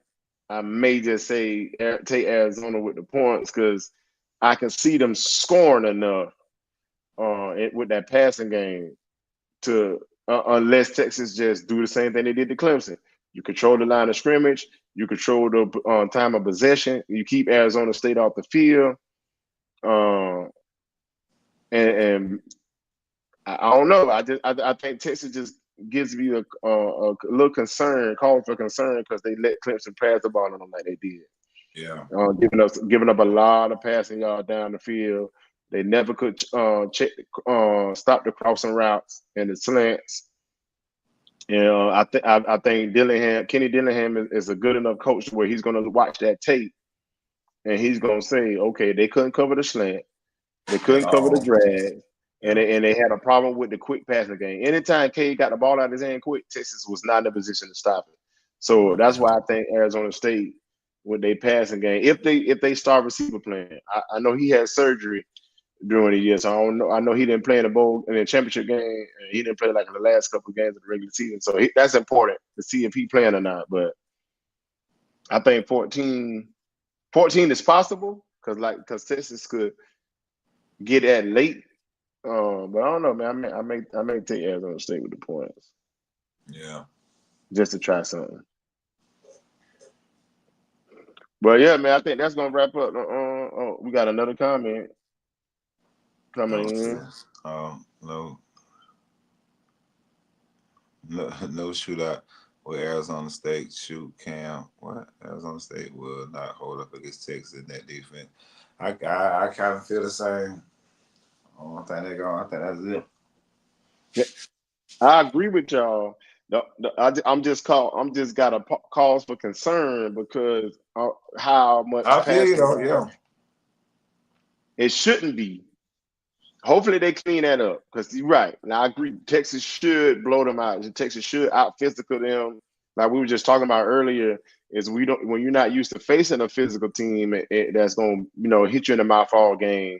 I may just say take Arizona with the points because I can see them scoring enough with that passing game to unless Texas just do the same thing they did to Clemson. You control the line of scrimmage. You control the time of possession. You keep Arizona State off the field. And I don't know. I think Texas just gives me a little concern, call for concern because they let Clemson pass the ball on them like they did. Yeah. Giving up a lot of passing yards down the field. They never could stop the crossing routes and the slants. You know, I think Kenny Dillingham is a good enough coach where he's going to watch that tape and he's going to say, okay, they couldn't cover the slant, they couldn't cover the drag, and they had a problem with the quick passing game. Anytime Cade got the ball out of his hand quick, Texas was not in a position to stop it. So that's why I think Arizona State with their passing game, if they start receiver playing, I know he had surgery during the year, so I don't know. I know he didn't play in the championship game, and he didn't play like in the last couple of games of the regular season. So that's important to see if he playing or not. But I think 14 is possible because Texas could get that late. But I don't know, man. I may take Arizona State with the points. Yeah, just to try something. But yeah, man, I think that's gonna wrap up. We got another comment coming in. No shootout with Arizona State. Shoot Cam. What? Arizona State will not hold up against Texas in that defense. I kind of feel the same. I think they're going. I think that's it. Yeah, I agree with y'all. I'm just got a cause for concern because how much I feel you passing though. Yeah. It shouldn't be. Hopefully they clean that up because you're right. Now I agree. Texas should blow them out. Texas should out physical them. Like we were just talking about earlier, is when you're not used to facing a physical team that's gonna hit you in the mouth all game.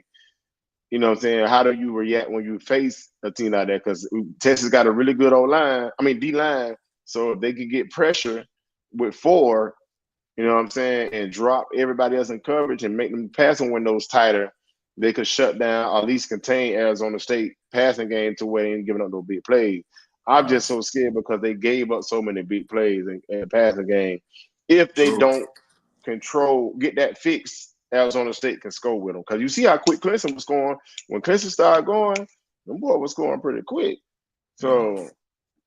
You know what I'm saying? How do you react when you face a team like that? Because Texas got a really good D line. So if they can get pressure with 4, you know what I'm saying, and drop everybody else in coverage and make them passing windows tighter, they could shut down or at least contain Arizona State passing game to where they ain't giving up no big plays. I'm just so scared because they gave up so many big plays in passing game. If they don't get that fixed, Arizona State can score with them. Because you see how quick Clemson was scoring. When Clemson started going, the boy was scoring pretty quick. So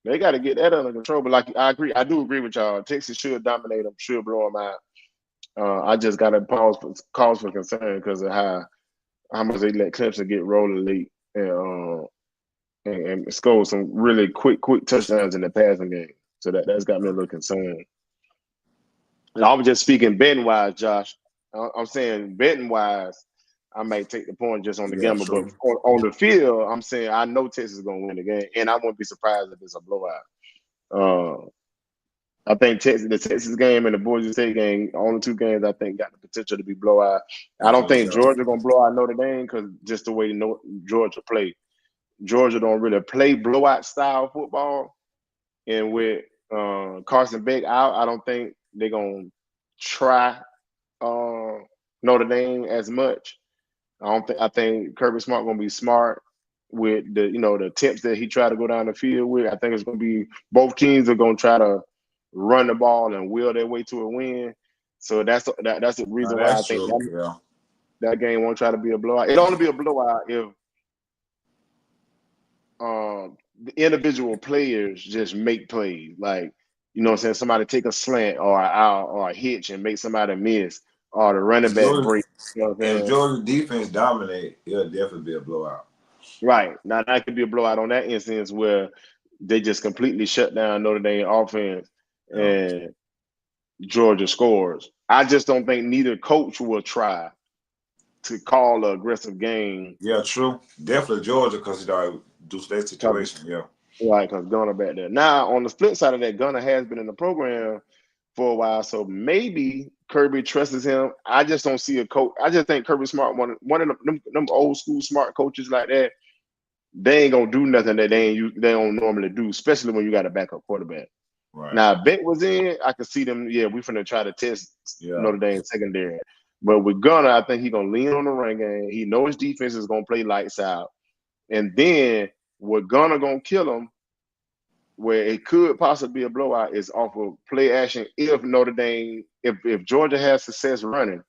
they got to get that under control. But like I do agree with y'all. Texas should dominate them, should blow them out. I just got to cause for concern because of how much they let Clemson get rolling late and score some really quick touchdowns in the passing game. So that's got me a little concerned. And I was just speaking betting wise, Josh. I'm saying betting wise, I might take the point just on the gamble, but on the field, I'm saying I know Texas is gonna win the game, and I wouldn't be surprised if it's a blowout. I think the Texas game and the Boise State game, only 2 games I think got the potential to be blowout. I don't think Georgia gonna blow out Notre Dame because just the way Georgia play. Georgia don't really play blowout style football, and with Carson Beck out, I don't think they're gonna try Notre Dame as much. I think Kirby Smart gonna be smart with the attempts that he tried to go down the field with. I think it's gonna be both teams are gonna try to run the ball and will their way to a win. So that's the No, reason why I that's think true. Yeah. that game won't try to be a blowout. It'll only be a blowout if the individual players just make plays. Like, what I'm saying, somebody take a slant or an out or a hitch and make somebody miss, or the running back break. You know what I'm If saying? Georgia's defense dominate, it'll definitely be a blowout. Right. Now that could be a blowout on that instance where they just completely shut down Notre Dame offense and Georgia scores. I just don't think neither coach will try to call an aggressive game. Yeah, true. Definitely Georgia because due to that situation. Yeah. Right, because Gunner back there. Now, on the flip side of that, Gunner has been in the program for a while, so maybe Kirby trusts him. I just don't see a coach. I just think Kirby Smart, one of them old school smart coaches like that, they ain't gonna do nothing that they don't normally do, especially when you got a backup quarterback. Right. Now, if Beck was in, I could see them. Yeah, we finna try to test Notre Dame secondary. But with Gunner, I think he's gonna lean on the run game. He knows his defense is gonna play lights out, and then what Gunner gonna kill him, where it could possibly be a blowout, is off of play action. If Notre Dame, if Georgia has success running,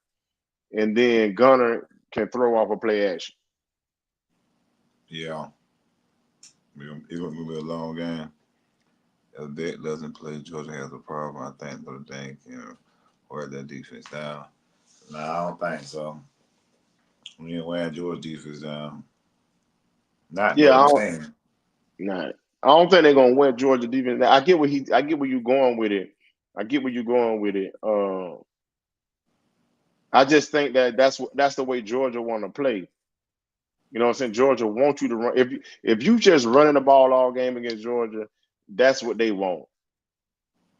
and then Gunner can throw off a play action. Yeah. It's going to be a long game. If Beck doesn't play, Georgia has a problem. I think Notre Dame can wear that defense down. No, I don't think so. We ain't wearing Georgia defense down. Not Notre Dame. Nah, I don't think they're gonna wear Georgia defense. I get where you're going with it. I just think that's the way Georgia want to play. You know what I'm saying? Georgia wants you to run. If you just running the ball all game against Georgia, that's what they want.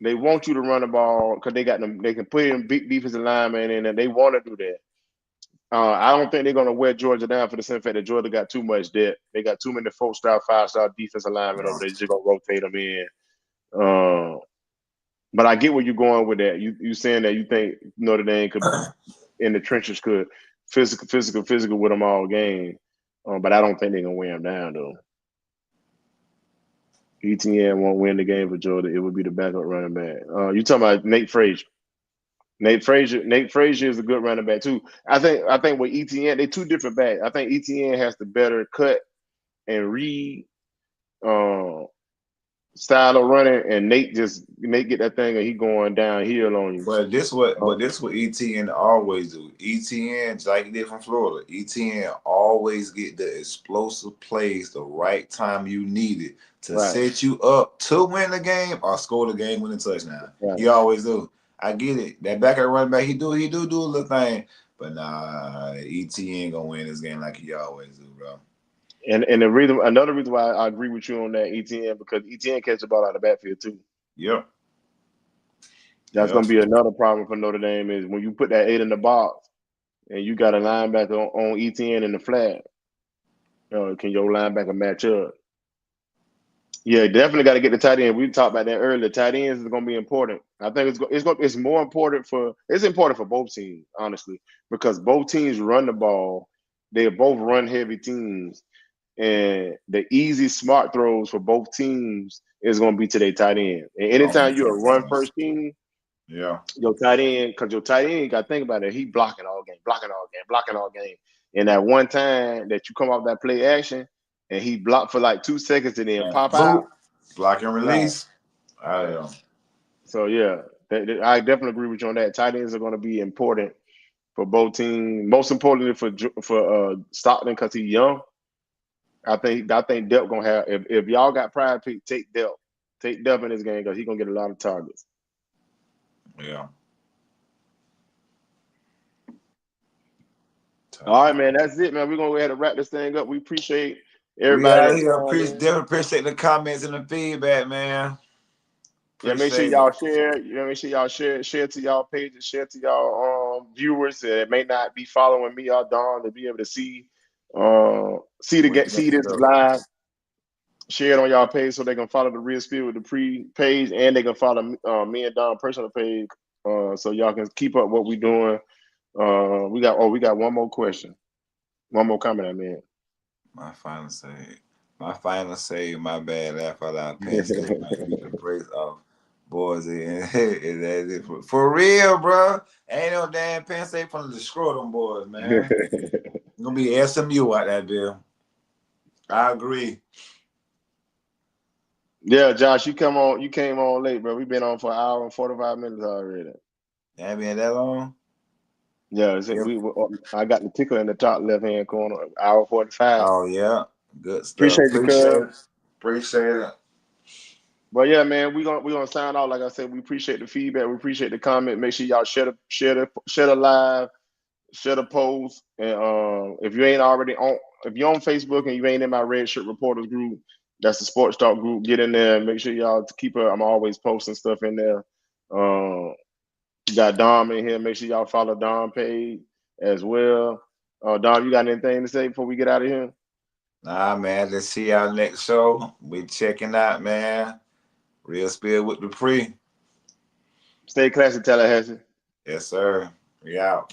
They want you to run the ball because they got them. They can put in big defensive linemen in, and they want to do that. I don't think they're gonna wear Georgia down for the simple fact that Georgia got too much depth. They got too many 4-star, 5-star defensive linemen over there. Just gonna rotate them in. But I get where you're going with that. You saying that you think Notre Dame could in the trenches could physical with them all game. But I don't think they're gonna wear them down though. ETN won't win the game for Georgia. It would be the backup running back. You talking about Nate Frazier? Nate Frazier is a good running back too. I think with ETN, they're two different backs. I think ETN has the better cut and read style of running, and Nate get that thing and he going downhill on you. But this what ETN always do. ETN, like he did from Florida, ETN always get the explosive plays the right time you need it to set you up to win the game or score the game winning touchdown. Right. He always do. I get it. That backup running back, he do a little thing, but nah, ETN gonna win this game like he always do, bro. And another reason why I agree with you on that ETN, because ETN catches the ball out of the backfield too. Yep. That's gonna be another problem for Notre Dame is when you put that 8 in the box and you got a linebacker on ETN in the flat. Can your linebacker match up? Yeah, definitely got to get the tight end. We talked about that earlier. Tight ends is going to be important. I think it's more important for both teams, honestly, because both teams run the ball. They're both run heavy teams, and the easy smart throws for both teams is going to be to their tight end. And anytime you're a run first team, yeah, your tight end, because your tight end, you got to think about it. He blocking all game. And that one time that you come off that play action, and he blocked for like 2 seconds and then pop out. Block and release. So, yeah, I definitely agree with you on that. Tight ends are going to be important for both teams. Most importantly for Stockton because he's young. I think Delp going to have, if y'all got pride pick, take Delp. Take Delp in this game because he's going to get a lot of targets. Yeah. All right, man. That's it, man. We're going to go ahead and wrap this thing up. We appreciate everybody. Definitely appreciate the comments and the feedback, man. Yeah, make sure y'all share. Make sure y'all share to y'all pages, share to y'all viewers that may not be following me or Don to be able to see this live. Share it on y'all page so they can follow the Real Spirit with the pre-page, and they can follow me and Don personal page, so y'all can keep up what we're doing. We got one more question. One more comment, I mean. My final say, my bad, laugh out loud. Penn State might beat the brakes off boys. For real, bro. Ain't no damn Penn State finna destroy them boys, man. It's gonna be SMU out that bill. I agree. Yeah, Josh, you came on late, bro. We've been on for an hour and 45 minutes already. That been that long? Yeah, I got the ticker in the top left-hand corner, hour 45. Oh, yeah. Good stuff. Appreciate you, cuz. Appreciate it. But yeah, man, we're gonna sign out. Like I said, we appreciate the feedback. We appreciate the comment. Make sure y'all share the live, share the post. And if you're on Facebook and you ain't in my Red Shirt Reporters group, that's the Sports Talk group. Get in there and make sure y'all keep her. I'm always posting stuff in there. You got Dom in here. Make sure y'all follow Dom page as well. Dom, you got anything to say before we get out of here? Nah, man. Let's see y'all next show. We checking out, man. Real Spill with Dupree. Stay classy, Tallahassee. Yes, sir. We out.